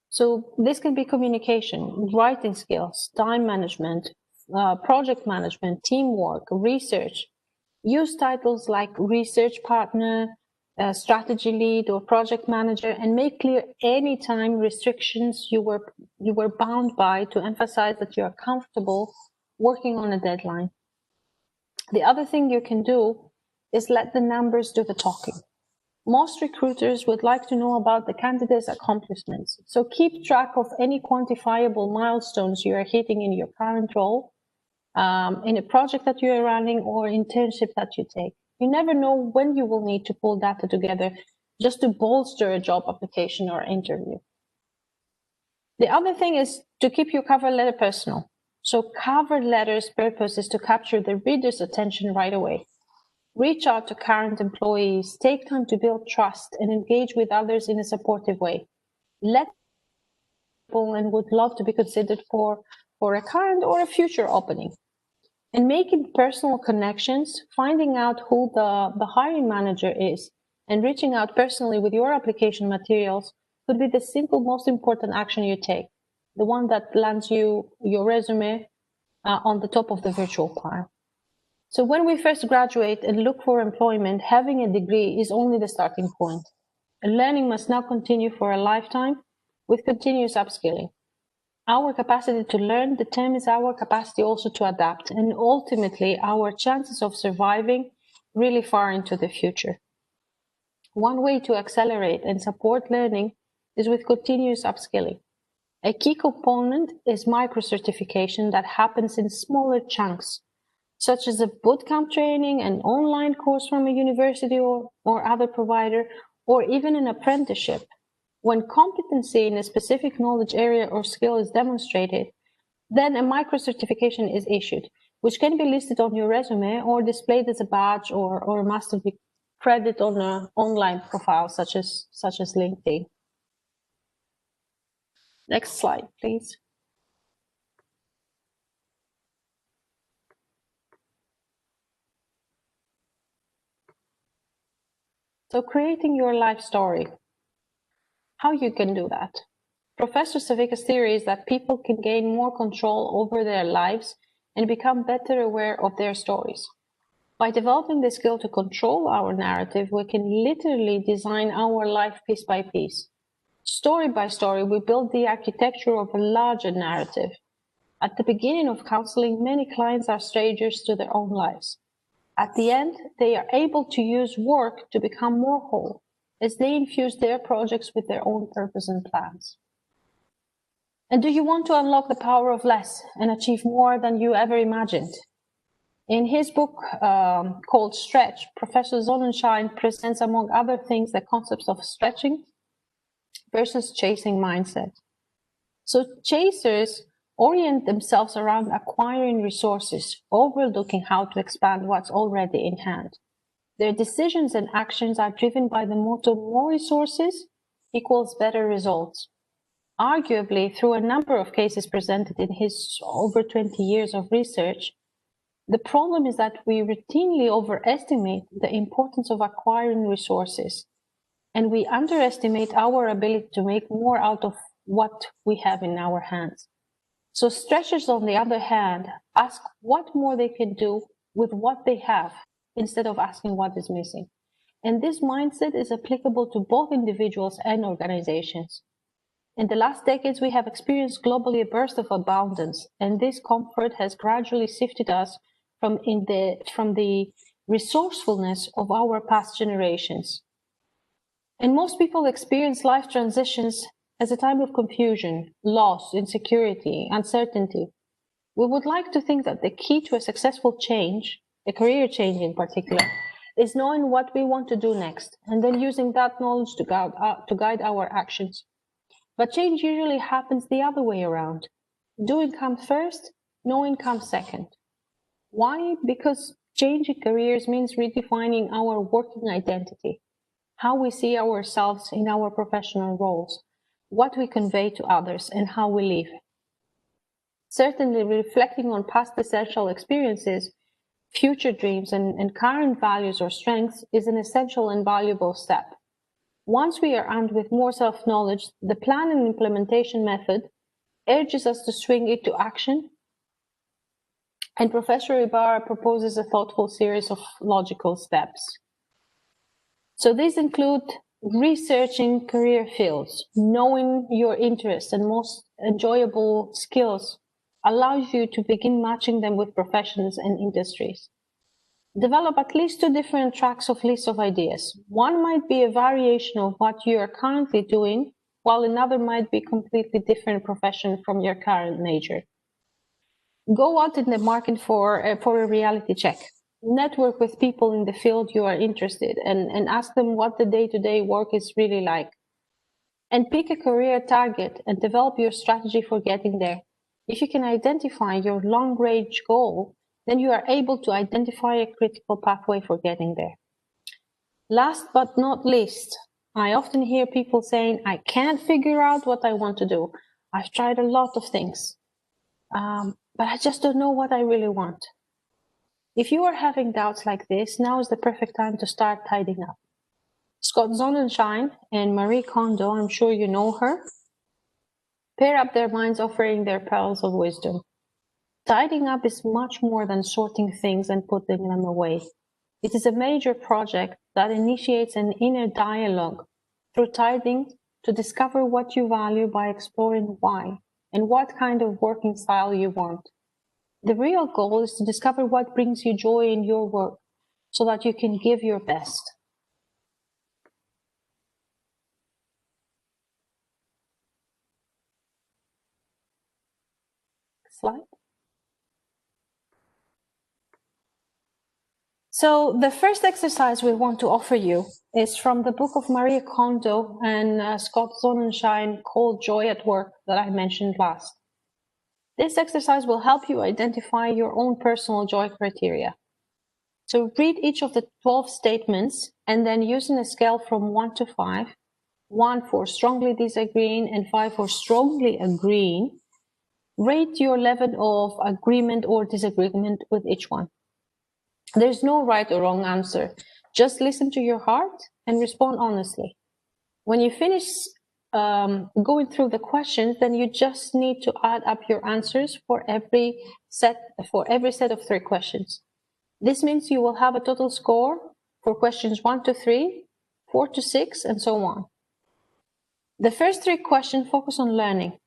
So this can be communication, writing skills, time management, project management, teamwork, research. Use titles like research partner, strategy lead, or project manager, and make clear any time restrictions you were bound by to emphasize that you are comfortable working on a deadline. The other thing you can do is let the numbers do the talking. Most recruiters would like to know about the candidate's accomplishments, so keep track of any quantifiable milestones you are hitting in your current role, in a project that you are running, or internship that you take. You never know when you will need to pull data together just to bolster a job application or interview. The other thing is to keep your cover letter personal. So cover letter's purpose is to capture the reader's attention right away. Reach out to current employees, take time to build trust, and engage with others in a supportive way. Let people and would love to be considered for a current or a future opening. And making personal connections, finding out who the hiring manager is, and reaching out personally with your application materials could be the simple, most important action you take, the one that lands your resume on the top of the virtual pile. So when we first graduate and look for employment, having a degree is only the starting point. And learning must now continue for a lifetime with continuous upskilling. Our capacity to learn determines our capacity also to adapt, and ultimately our chances of surviving really far into the future. One way to accelerate and support learning is with continuous upskilling. A key component is micro-certification that happens in smaller chunks, such as a bootcamp training, an online course from a university or other provider, or even an apprenticeship. When competency in a specific knowledge area or skill is demonstrated, then a micro-certification is issued, which can be listed on your resume or displayed as a badge or a master credit on an online profile such as LinkedIn. Next slide, please. So creating your life story. How you can do that? Professor Savika's theory is that people can gain more control over their lives and become better aware of their stories. By developing the skill to control our narrative, we can literally design our life piece by piece. Story by story, we build the architecture of a larger narrative. At the beginning of counseling, many clients are strangers to their own lives. At the end, they are able to use work to become more whole, as they infuse their projects with their own purpose and plans. And do you want to unlock the power of less and achieve more than you ever imagined? In his book called Stretch, Professor Sonnenschein presents, among other things, the concepts of stretching versus chasing mindset. So chasers orient themselves around acquiring resources, overlooking how to expand what's already in hand. Their decisions and actions are driven by the motto, more resources equals better results. Arguably, through a number of cases presented in his over 20 years of research, the problem is that we routinely overestimate the importance of acquiring resources, and we underestimate our ability to make more out of what we have in our hands. So stretchers, on the other hand, ask what more they can do with what they have instead of asking what is missing. And this mindset is applicable to both individuals and organizations. In the last decades, we have experienced globally a burst of abundance, and this comfort has gradually shifted us from the resourcefulness of our past generations. And most people experience life transitions as a time of confusion, loss, insecurity, uncertainty. We would like to think that the key to a successful change, a career change in particular, is knowing what we want to do next, and then using that knowledge to guide our actions. But change usually happens the other way around. Doing comes first, knowing comes second. Why? Because changing careers means redefining our working identity, how we see ourselves in our professional roles, what we convey to others, and how we live. Certainly, reflecting on past essential experiences, future dreams, and current values or strengths is an essential and valuable step. Once we are armed with more self-knowledge, the plan and implementation method urges us to swing into action, and Professor Ibarra proposes a thoughtful series of logical steps. So these include researching career fields, knowing your interests and most enjoyable skills allows you to begin matching them with professions and industries. Develop at least 2 different tracks of list of ideas. One might be a variation of what you are currently doing, while another might be a completely different profession from your current major. Go out in the market for a reality check. Network with people in the field you are interested in and ask them what the day-to-day work is really like. And pick a career target and develop your strategy for getting there. If you can identify your long-range goal, then you are able to identify a critical pathway for getting there. Last but not least, I often hear people saying, I can't figure out what I want to do. I've tried a lot of things, but I just don't know what I really want. If you are having doubts like this, now is the perfect time to start tidying up. Scott Sonnenschein and Marie Kondo, I'm sure you know her, pair up their minds offering their pearls of wisdom. Tidying up is much more than sorting things and putting them away. It is a major project that initiates an inner dialogue through tidying to discover what you value by exploring why and what kind of working style you want. The real goal is to discover what brings you joy in your work so that you can give your best. Slide. So the first exercise we want to offer you is from the book of Marie Kondo and Scott Sonnenschein called Joy at Work that I mentioned last. This exercise will help you identify your own personal joy criteria. So read each of the 12 statements and then using a scale from 1 to 5, 1 for strongly disagreeing and 5 for strongly agreeing, rate your level of agreement or disagreement with each one. There's no right or wrong answer. Just listen to your heart and respond honestly. When you finish going through the questions, then you just need to add up your answers for every set of 3 questions. This means you will have a total score for questions 1 to 3, 4 to 6, and so on. The first 3 questions focus on learning,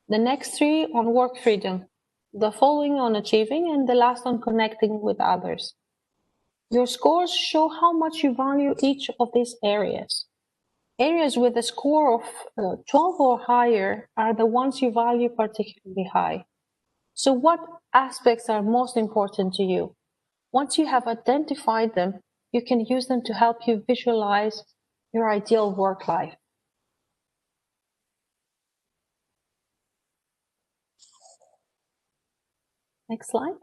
the next 3 on work freedom, the following on achieving, and the last on connecting with others. Your scores show how much you value each of these areas. Areas with a score of 12 or higher are the ones you value particularly high. So what aspects are most important to you? Once you have identified them, you can use them to help you visualize your ideal work life. Next slide.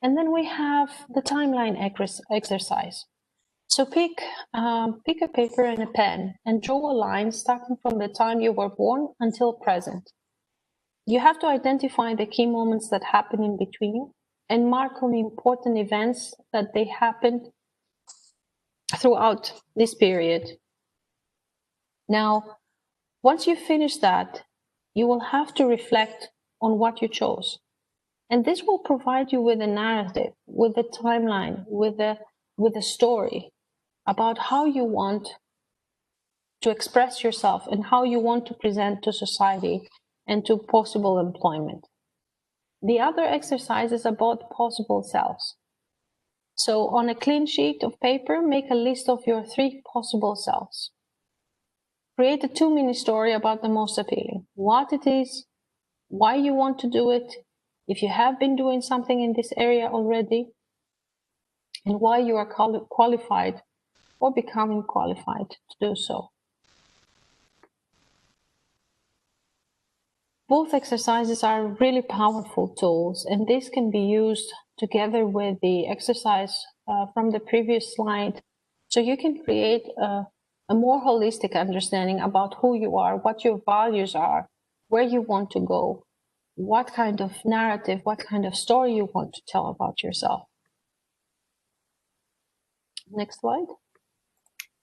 And then we have the timeline exercise. So pick a paper and a pen and draw a line starting from the time you were born until present. You have to identify the key moments that happen in between and mark on the important events that they happened throughout this period. Now, once you finish that, you will have to reflect on what you chose. And this will provide you with a narrative, with a timeline, with a story about how you want to express yourself and how you want to present to society and to possible employment. The other exercise is about possible selves. So on a clean sheet of paper, make a list of your 3 possible selves. Create a 2-minute story about the most appealing, what it is, why you want to do it, if you have been doing something in this area already, and why you are qualified or becoming qualified to do so. Both exercises are really powerful tools, and this can be used together with the exercise from the previous slide, so you can create a more holistic understanding about who you are, what your values are, where you want to go, what kind of narrative, what kind of story you want to tell about yourself. Next slide.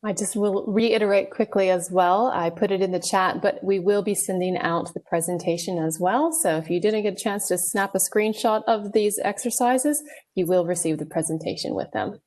I just will reiterate quickly as well. I put it in the chat, but we will be sending out the presentation as well. So if you didn't get a chance to snap a screenshot of these exercises, you will receive the presentation with them.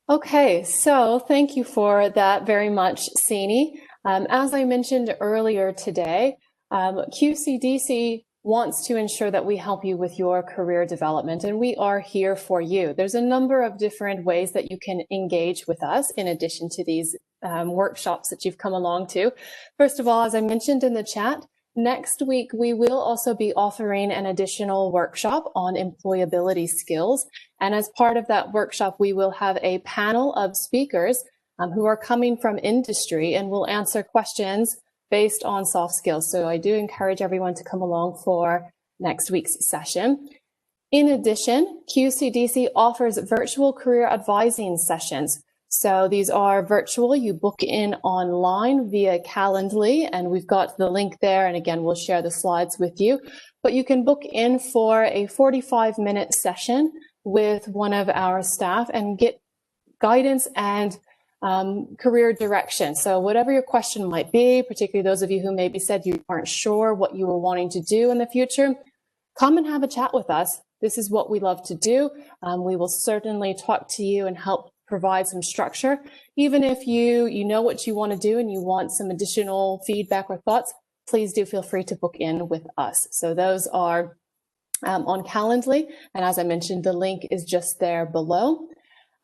Okay, so thank you for that very much, Sini. As I mentioned earlier today, QCDC wants to ensure that we help you with your career development, and we are here for you. There's a number of different ways that you can engage with us in addition to these workshops that you've come along to. First of all, as I mentioned in the chat, next week we will also be offering an additional workshop on employability skills. And as part of that workshop, we will have a panel of speakers who are coming from industry and will answer questions based on soft skills. So I do encourage everyone to come along for next week's session. In addition, QCDC offers virtual career advising sessions. So these are virtual. You book in online via Calendly, and we've got the link there. And again, we'll share the slides with you. But you can book in for a 45-minute session with one of our staff and get guidance and career direction. So whatever your question might be, particularly those of you who maybe said you aren't sure what you were wanting to do in the future, come and have a chat with us. This is what we love to do. We will certainly talk to you and help provide some structure. Even if you know what you want to do and you want some additional feedback or thoughts, please do feel free to book in with us. So those are on Calendly. And as I mentioned, the link is just there below.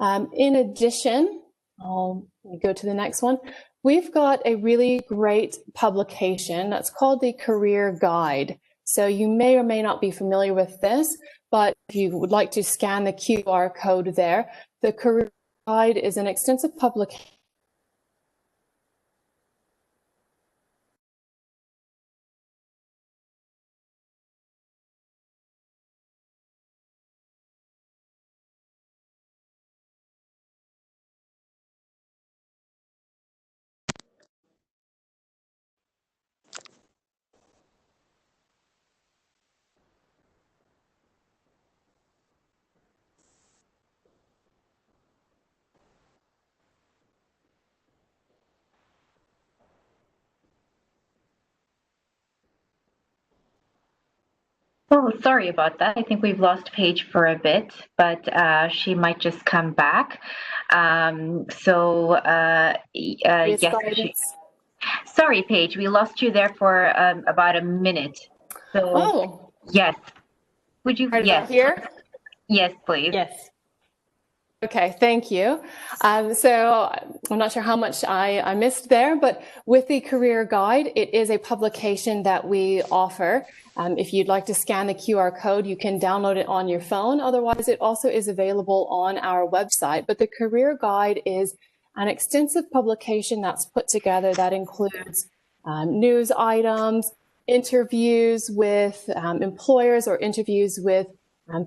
In addition, I'll go to the next one. We've got a really great publication that's called the Career Guide. So you may or may not be familiar with this, but if you would like to scan the QR code there, the Career Guide is an extensive publication. Oh, sorry about that. I think we've lost Paige for a bit, but she might just come back. Yes. Sorry, Paige, we lost you there for about a minute. So, yes. Would you? Yes. Here? Yes, please. Yes. Okay, thank you. So I'm not sure how much I missed there, but with the Career Guide, it is a publication that we offer. If you'd like to scan the QR code, you can download it on your phone. Otherwise, it also is available on our website. But the Career Guide is an extensive publication that's put together that includes news items, interviews with employers or interviews with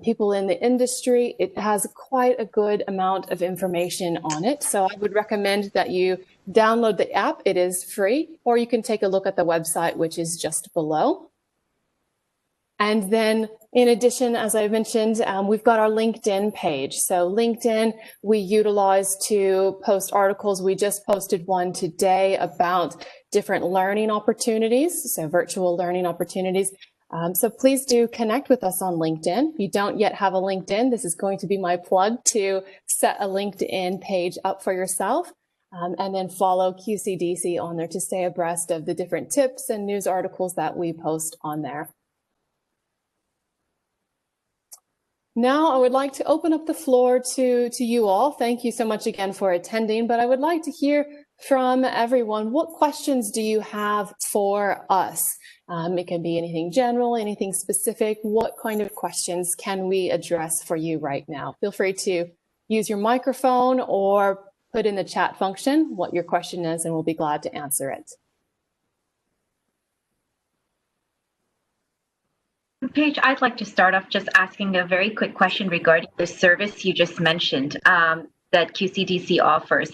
people in the industry. It has quite a good amount of information on it. So I would recommend that you download the app. It is free, or you can take a look at the website, which is just below. And then in addition, as I mentioned, we've got our LinkedIn page. So LinkedIn, we utilize to post articles. We just posted one today about different learning opportunities, so virtual learning opportunities. So please do connect with us on LinkedIn. If you don't yet have a LinkedIn, this is going to be my plug to set a LinkedIn page up for yourself, and then follow QCDC on there to stay abreast of the different tips and news articles that we post on there. Now I would like to open up the floor to you all. Thank you so much again for attending, but I would like to hear from everyone. What questions do you have for us? It can be anything general, anything specific. What kind of questions can we address for you right now? Feel free to use your microphone or put in the chat function what your question is, and we'll be glad to answer it. Paige, I'd like to start off just asking a very quick question regarding the service you just mentioned that QCDC offers.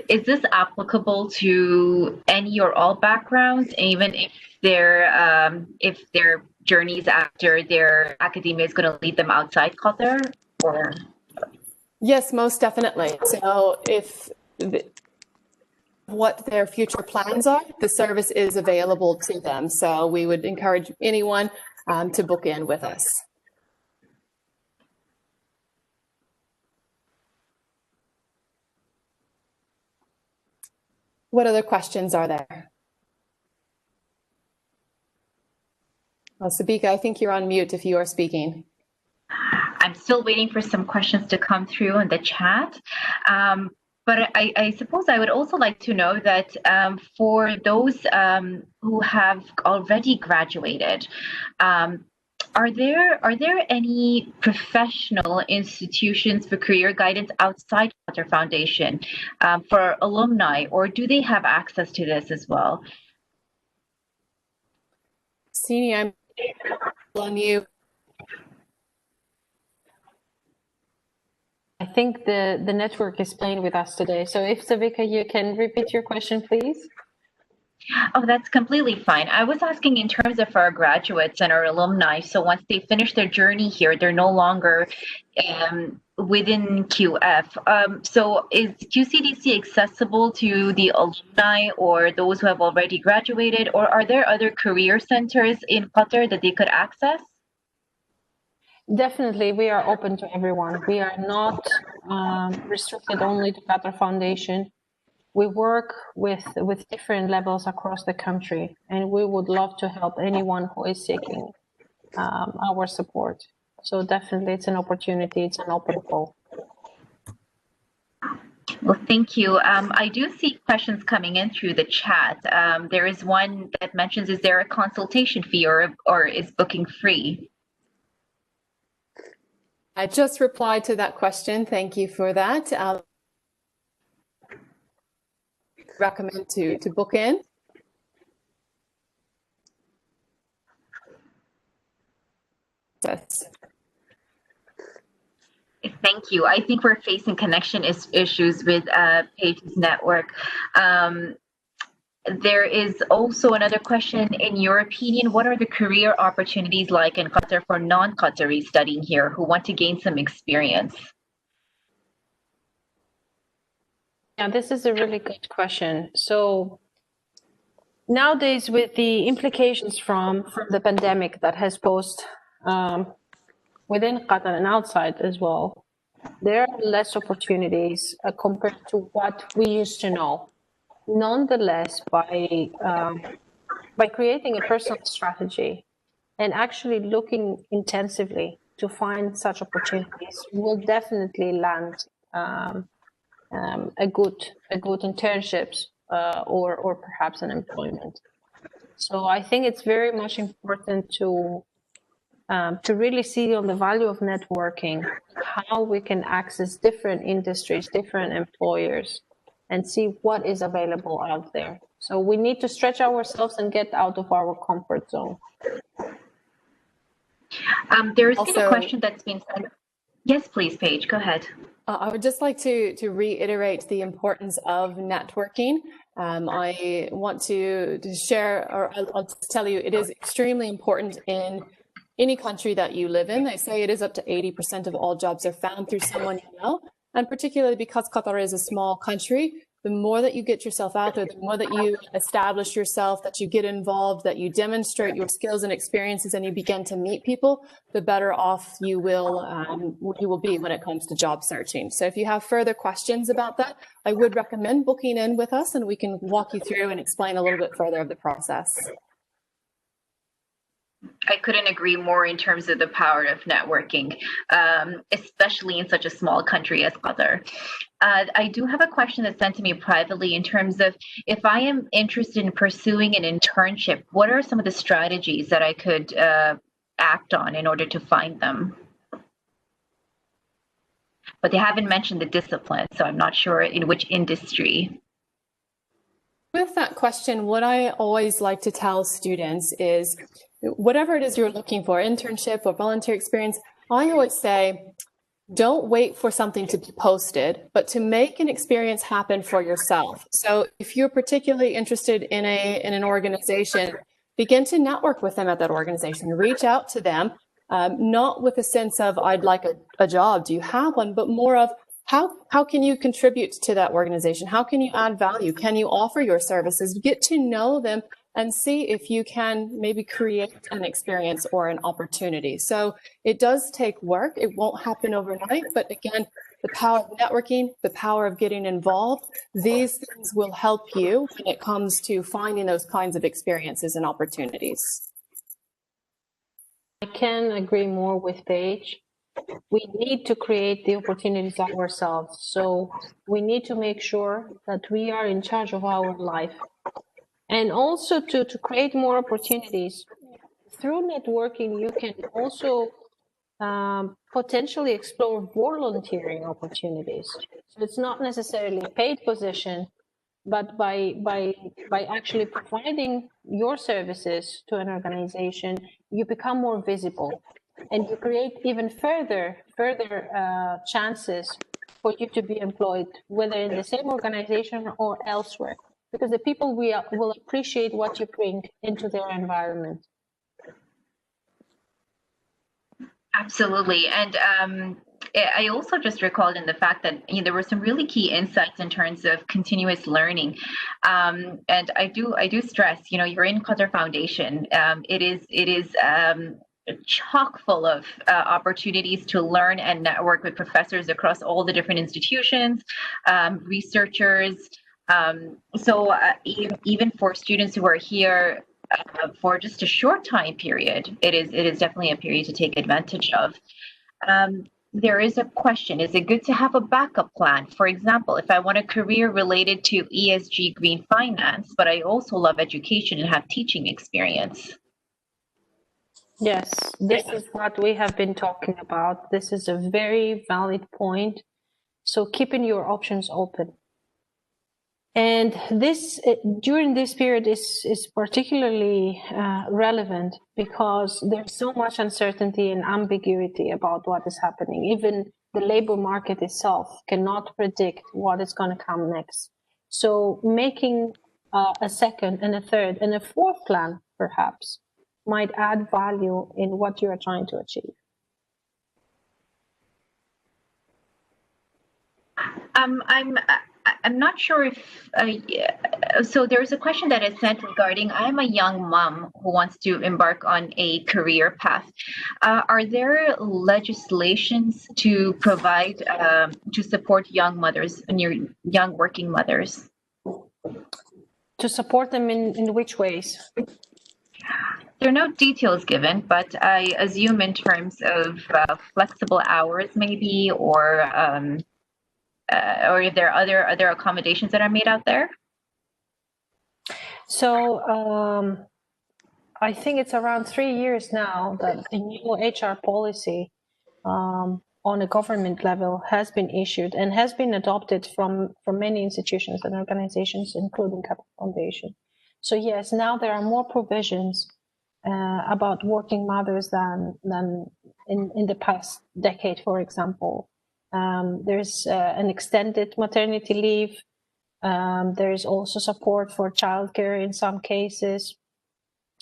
Is this applicable to any or all backgrounds, even if their journeys after their academia is going to lead them outside Qatar? Or yes, most definitely. So if what their future plans are, the service is available to them. So we would encourage anyone to book in with us. What other questions are there? Oh, Sabika, I think you're on mute if you are speaking. I'm still waiting for some questions to come through in the chat. But I suppose I would also like to know that for those who have already graduated, are there any professional institutions for career guidance outside Qatar Foundation for alumni, or do they have access to this as well? Sini, I'm on you. I think the network is playing with us today. So if Savika, you can repeat your question, please. Oh, that's completely fine. I was asking in terms of our graduates and our alumni. So once they finish their journey here, they're no longer within QF. So is QCDC accessible to the alumni or those who have already graduated, or are there other career centers in Qatar that they could access? Definitely, we are open to everyone. We are not restricted only to Qatar Foundation. We work with different levels across the country, and we would love to help anyone who is seeking our support. So definitely, it's an opportunity. It's an open call. Well, thank you. I do see questions coming in through the chat. There is one that mentions, is there a consultation fee or is booking free? I just replied to that question. Thank you for that. Recommend to book in. Yes. Thank you. I think we're facing connection issues with Paige's network. There is also another question. In your opinion, what are the career opportunities like in Qatar for non-Qataris studying here who want to gain some experience? Yeah, this is a really good question. So nowadays, with the implications from the pandemic that has posed within Qatar and outside as well, there are less opportunities compared to what we used to know. Nonetheless, by creating a personal strategy and actually looking intensively to find such opportunities, we'll definitely land a good internships or perhaps an employment. So I think it's very much important to really see on the value of networking, how we can access different industries, different employers, and see what is available out there. So we need to stretch ourselves and get out of our comfort zone. There's been a question that's been sent. Yes, please, Paige, go ahead. I would just like to reiterate the importance of networking. I want to share, or I'll just tell you, it is extremely important in any country that you live in. They say it is up to 80% of all jobs are found through someone you know. And particularly because Qatar is a small country, the more that you get yourself out there, the more that you establish yourself, that you get involved, that you demonstrate your skills and experiences, and you begin to meet people, the better off you will be when it comes to job searching. So if you have further questions about that, I would recommend booking in with us, and we can walk you through and explain a little bit further of the process. I couldn't agree more in terms of the power of networking, especially in such a small country as Qatar. I do have a question that's sent to me privately in terms of, if I am interested in pursuing an internship, what are some of the strategies that I could act on in order to find them? But they haven't mentioned the discipline, so I'm not sure in which industry. With that question, what I always like to tell students is, whatever it is you're looking for, internship or volunteer experience, I always say, don't wait for something to be posted, but to make an experience happen for yourself. So if you're particularly interested in an organization, begin to network with them at that organization, reach out to them, not with a sense of, I'd like a job, do you have one, but more of, how can you contribute to that organization? How can you add value? Can you offer your services? Get to know them and see if you can maybe create an experience or an opportunity. So it does take work. It won't happen overnight, but again, the power of networking, the power of getting involved, these things will help you when it comes to finding those kinds of experiences and opportunities. I can agree more with Paige. We need to create the opportunities ourselves. So we need to make sure that we are in charge of our life. And also to create more opportunities. Through networking, you can also potentially explore volunteering opportunities. So it's not necessarily a paid position, but by actually providing your services to an organization, you become more visible, and you create even further chances for you to be employed, whether in the same organization or elsewhere, because the people will appreciate what you bring into their environment. Absolutely. And I also just recalled in the fact that there were some really key insights in terms of continuous learning. And I do stress, you're in Qatar Foundation. It is chock full of opportunities to learn and network with professors across all the different institutions, researchers. So even for students who are here for just a short time period, it is definitely a period to take advantage of. There is a question: is it good to have a backup plan? For example, if I want a career related to ESG green finance, but I also love education and have teaching experience. Yes, this is what we have been talking about. This is a very valid point. So keeping your options open. And this, during this period, is particularly relevant because there's so much uncertainty and ambiguity about what is happening. Even the labor market itself cannot predict what is going to come next. So making a second and a third and a fourth plan, perhaps, might add value in what you are trying to achieve. I'm not sure if, so there's a question that is sent regarding, I'm a young mom who wants to embark on a career path. Are there legislations to provide, to support young mothers and your young working mothers? To support them in which ways? There are no details given, but I assume in terms of flexible hours maybe, or if there are other accommodations that are made out there? So I think it's around 3 years now that the new HR policy on a government level has been issued and has been adopted from many institutions and organizations, including Qatar Foundation. So yes, now there are more provisions about working mothers than in the past decade, for example. There's an extended maternity leave. There's also support for childcare in some cases.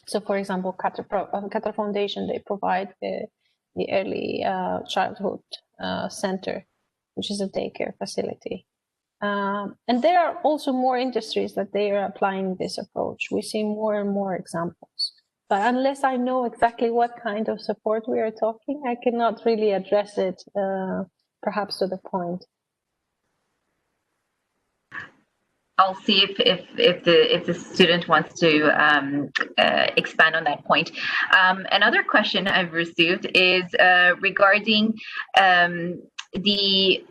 So, for example, Qatar Foundation, they provide the early childhood center, which is a daycare facility. And there are also more industries that they are applying this approach. We see more and more examples. But unless I know exactly what kind of support we are talking, I cannot really address it perhaps to the point. I'll see if the student wants to expand on that point. Another question I've received is regarding the.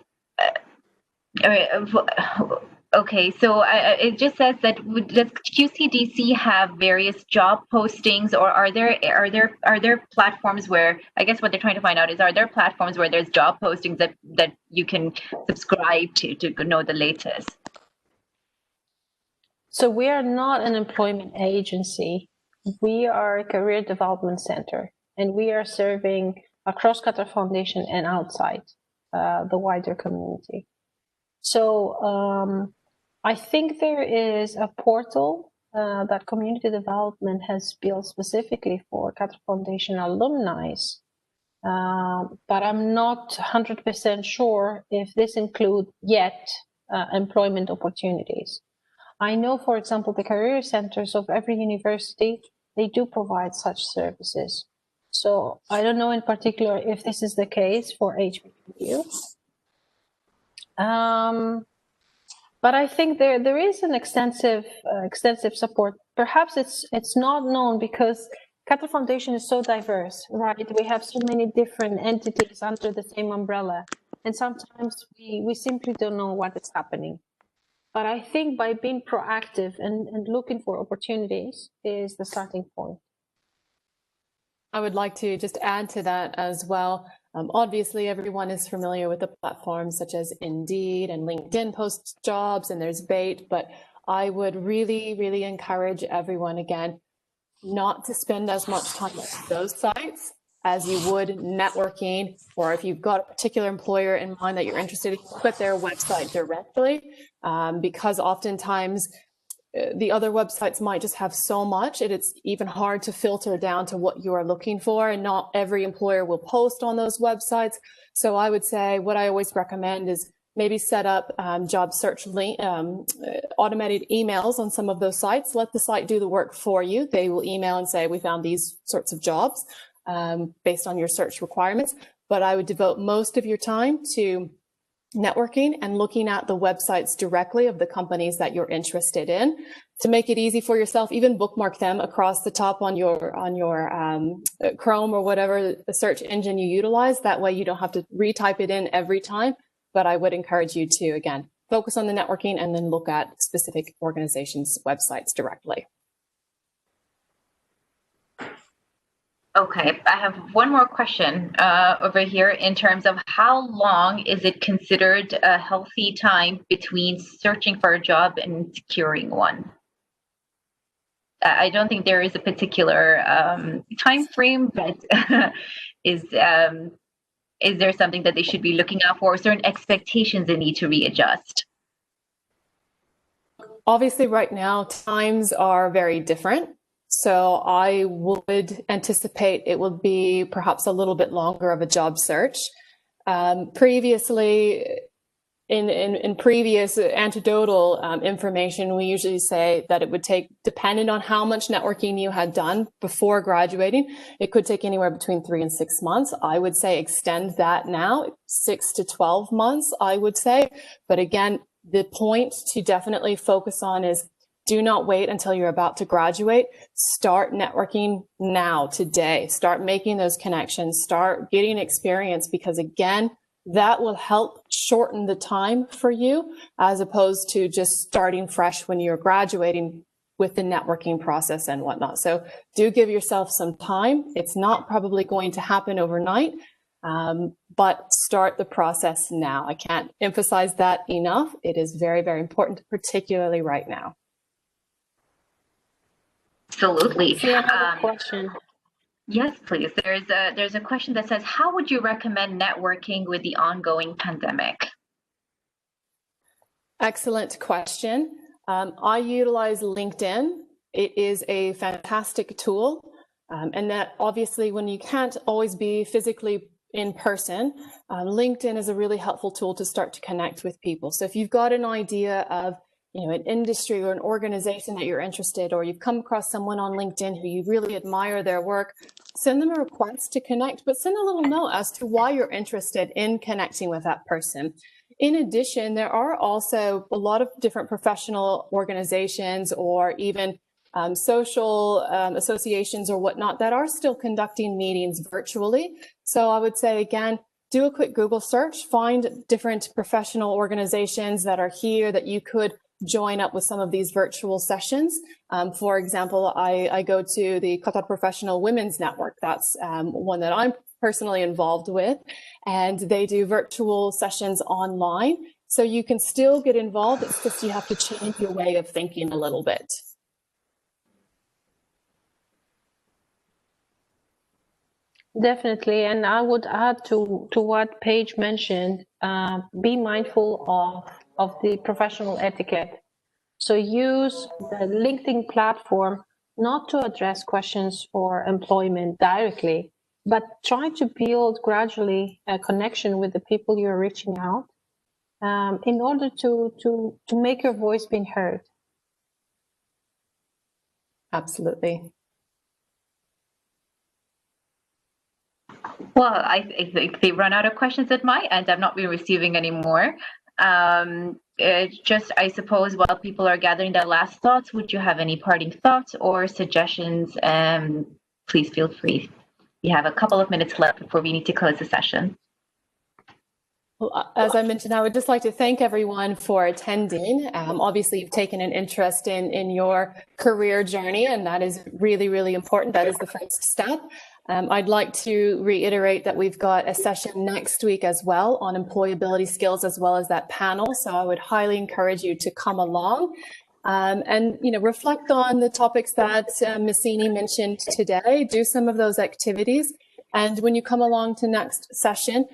Okay, so it just says that does QCDC have various job postings, or are there platforms where, I guess what they're trying to find out is, are there platforms where there's job postings that you can subscribe to know the latest? So we are not an employment agency. We are a career development center, and we are serving across Qatar Foundation and outside the wider community. So I think there is a portal that community development has built specifically for Qatar Foundation alumni, but I'm not 100% sure if this includes yet employment opportunities. I know, for example, the career centers of every university, they do provide such services. So I don't know in particular if this is the case for HBKU. But I think there is an extensive support. Perhaps it's not known because Qatar Foundation is so diverse, right? We have so many different entities under the same umbrella, and sometimes we simply don't know what is happening. But I think by being proactive and looking for opportunities is the starting point. I would like to just add to that as well. Obviously, everyone is familiar with the platforms such as Indeed and LinkedIn post jobs, and there's Bait, but I would really, really encourage everyone, again, not to spend as much time on those sites as you would networking, or if you've got a particular employer in mind that you're interested in, look at their website directly, because oftentimes the other websites might just have so much, it's even hard to filter down to what you are looking for, and not every employer will post on those websites. So I would say what I always recommend is maybe set up job search automated emails on some of those sites. Let the site do the work for you. They will email and say, we found these sorts of jobs based on your search requirements. But I would devote most of your time to networking and looking at the websites directly of the companies that you're interested in. To make it easy for yourself, even bookmark them across the top on your Chrome or whatever the search engine you utilize. That way you don't have to retype it in every time. But I would encourage you to, again, focus on the networking and then look at specific organizations' websites directly. Okay, I have one more question over here in terms of how long is it considered a healthy time between searching for a job and securing one? I don't think there is a particular time frame, but is there something that they should be looking out for, or certain expectations they need to readjust? Obviously, right now, times are very different. So I would anticipate it will be perhaps a little bit longer of a job search. Previously, in previous anecdotal information, we usually say that it would take, depending on how much networking you had done before graduating, it could take anywhere between 3 and 6 months. I would say extend that now, 6 to 12 months, I would say. But again, the point to definitely focus on is do not wait until you're about to graduate. Start networking now, today. Start making those connections. Start getting experience, because again, that will help shorten the time for you as opposed to just starting fresh when you're graduating with the networking process and whatnot. So do give yourself some time. It's not probably going to happen overnight, but start the process now. I can't emphasize that enough. It is very, very important, particularly right now. Absolutely. Question. Yes, please. There's a question that says, how would you recommend networking with the ongoing pandemic? Excellent question. I utilize LinkedIn. It is a fantastic tool. And that obviously when you can't always be physically in person, LinkedIn is a really helpful tool to start to connect with people. So if you've got an idea of an industry or an organization that you're interested, or you've come across someone on LinkedIn who you really admire their work, send them a request to connect, but send a little note as to why you're interested in connecting with that person. In addition, there are also a lot of different professional organizations or even social associations or whatnot that are still conducting meetings virtually. So I would say, again, do a quick Google search, find different professional organizations that are here that you could join up with some of these virtual sessions. For example, I go to the Qatar Professional Women's Network. That's one that I'm personally involved with, and they do virtual sessions online. So you can still get involved. It's just you have to change your way of thinking a little bit. Definitely, and I would add to what Paige mentioned, be mindful of the professional etiquette. So use the LinkedIn platform not to address questions for employment directly, but try to build gradually a connection with the people you're reaching out in order to make your voice being heard. Absolutely. Well, I think they run out of questions at my end. I've not been receiving any more. Just, I suppose, while people are gathering their last thoughts, would you have any parting thoughts or suggestions? Please feel free. We have a couple of minutes left before we need to close the session. Well, as I mentioned, I would just like to thank everyone for attending. Obviously, you've taken an interest in your career journey, and that is really, really important. That is the first step. I'd like to reiterate that we've got a session next week as well on employability skills, as well as that panel. So I would highly encourage you to come along. and reflect on the topics that Ms. Sini mentioned today. Do some of those activities. And when you come along to next session,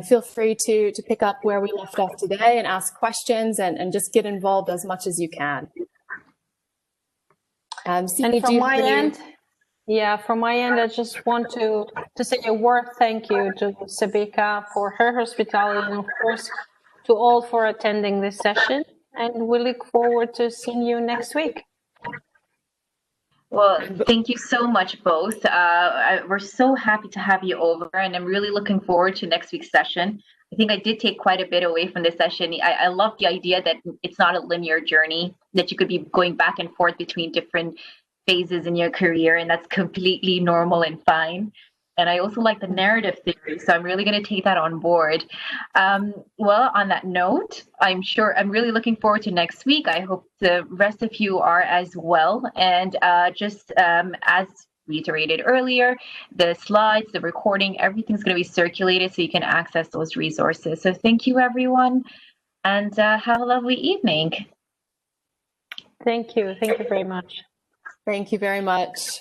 feel free to pick up where we left off today and ask questions and just get involved as much as you can. Sini, and from my end, I just want to say a word thank you to Sabika for her hospitality, and of course to all for attending this session. And we look forward to seeing you next week. Well, thank you so much, both. We're so happy to have you over, and I'm really looking forward to next week's session. I think I did take quite a bit away from this session. I love the idea that it's not a linear journey, that you could be going back and forth between different phases in your career, and that's completely normal and fine. And I also like the narrative theory, so I'm really going to take that on board. Well, on that note, I'm really looking forward to next week. I hope the rest of you are as well. And just as reiterated earlier, the slides, the recording, everything's going to be circulated so you can access those resources. So thank you, everyone, and have a lovely evening. Thank you. Thank you very much. Thank you very much.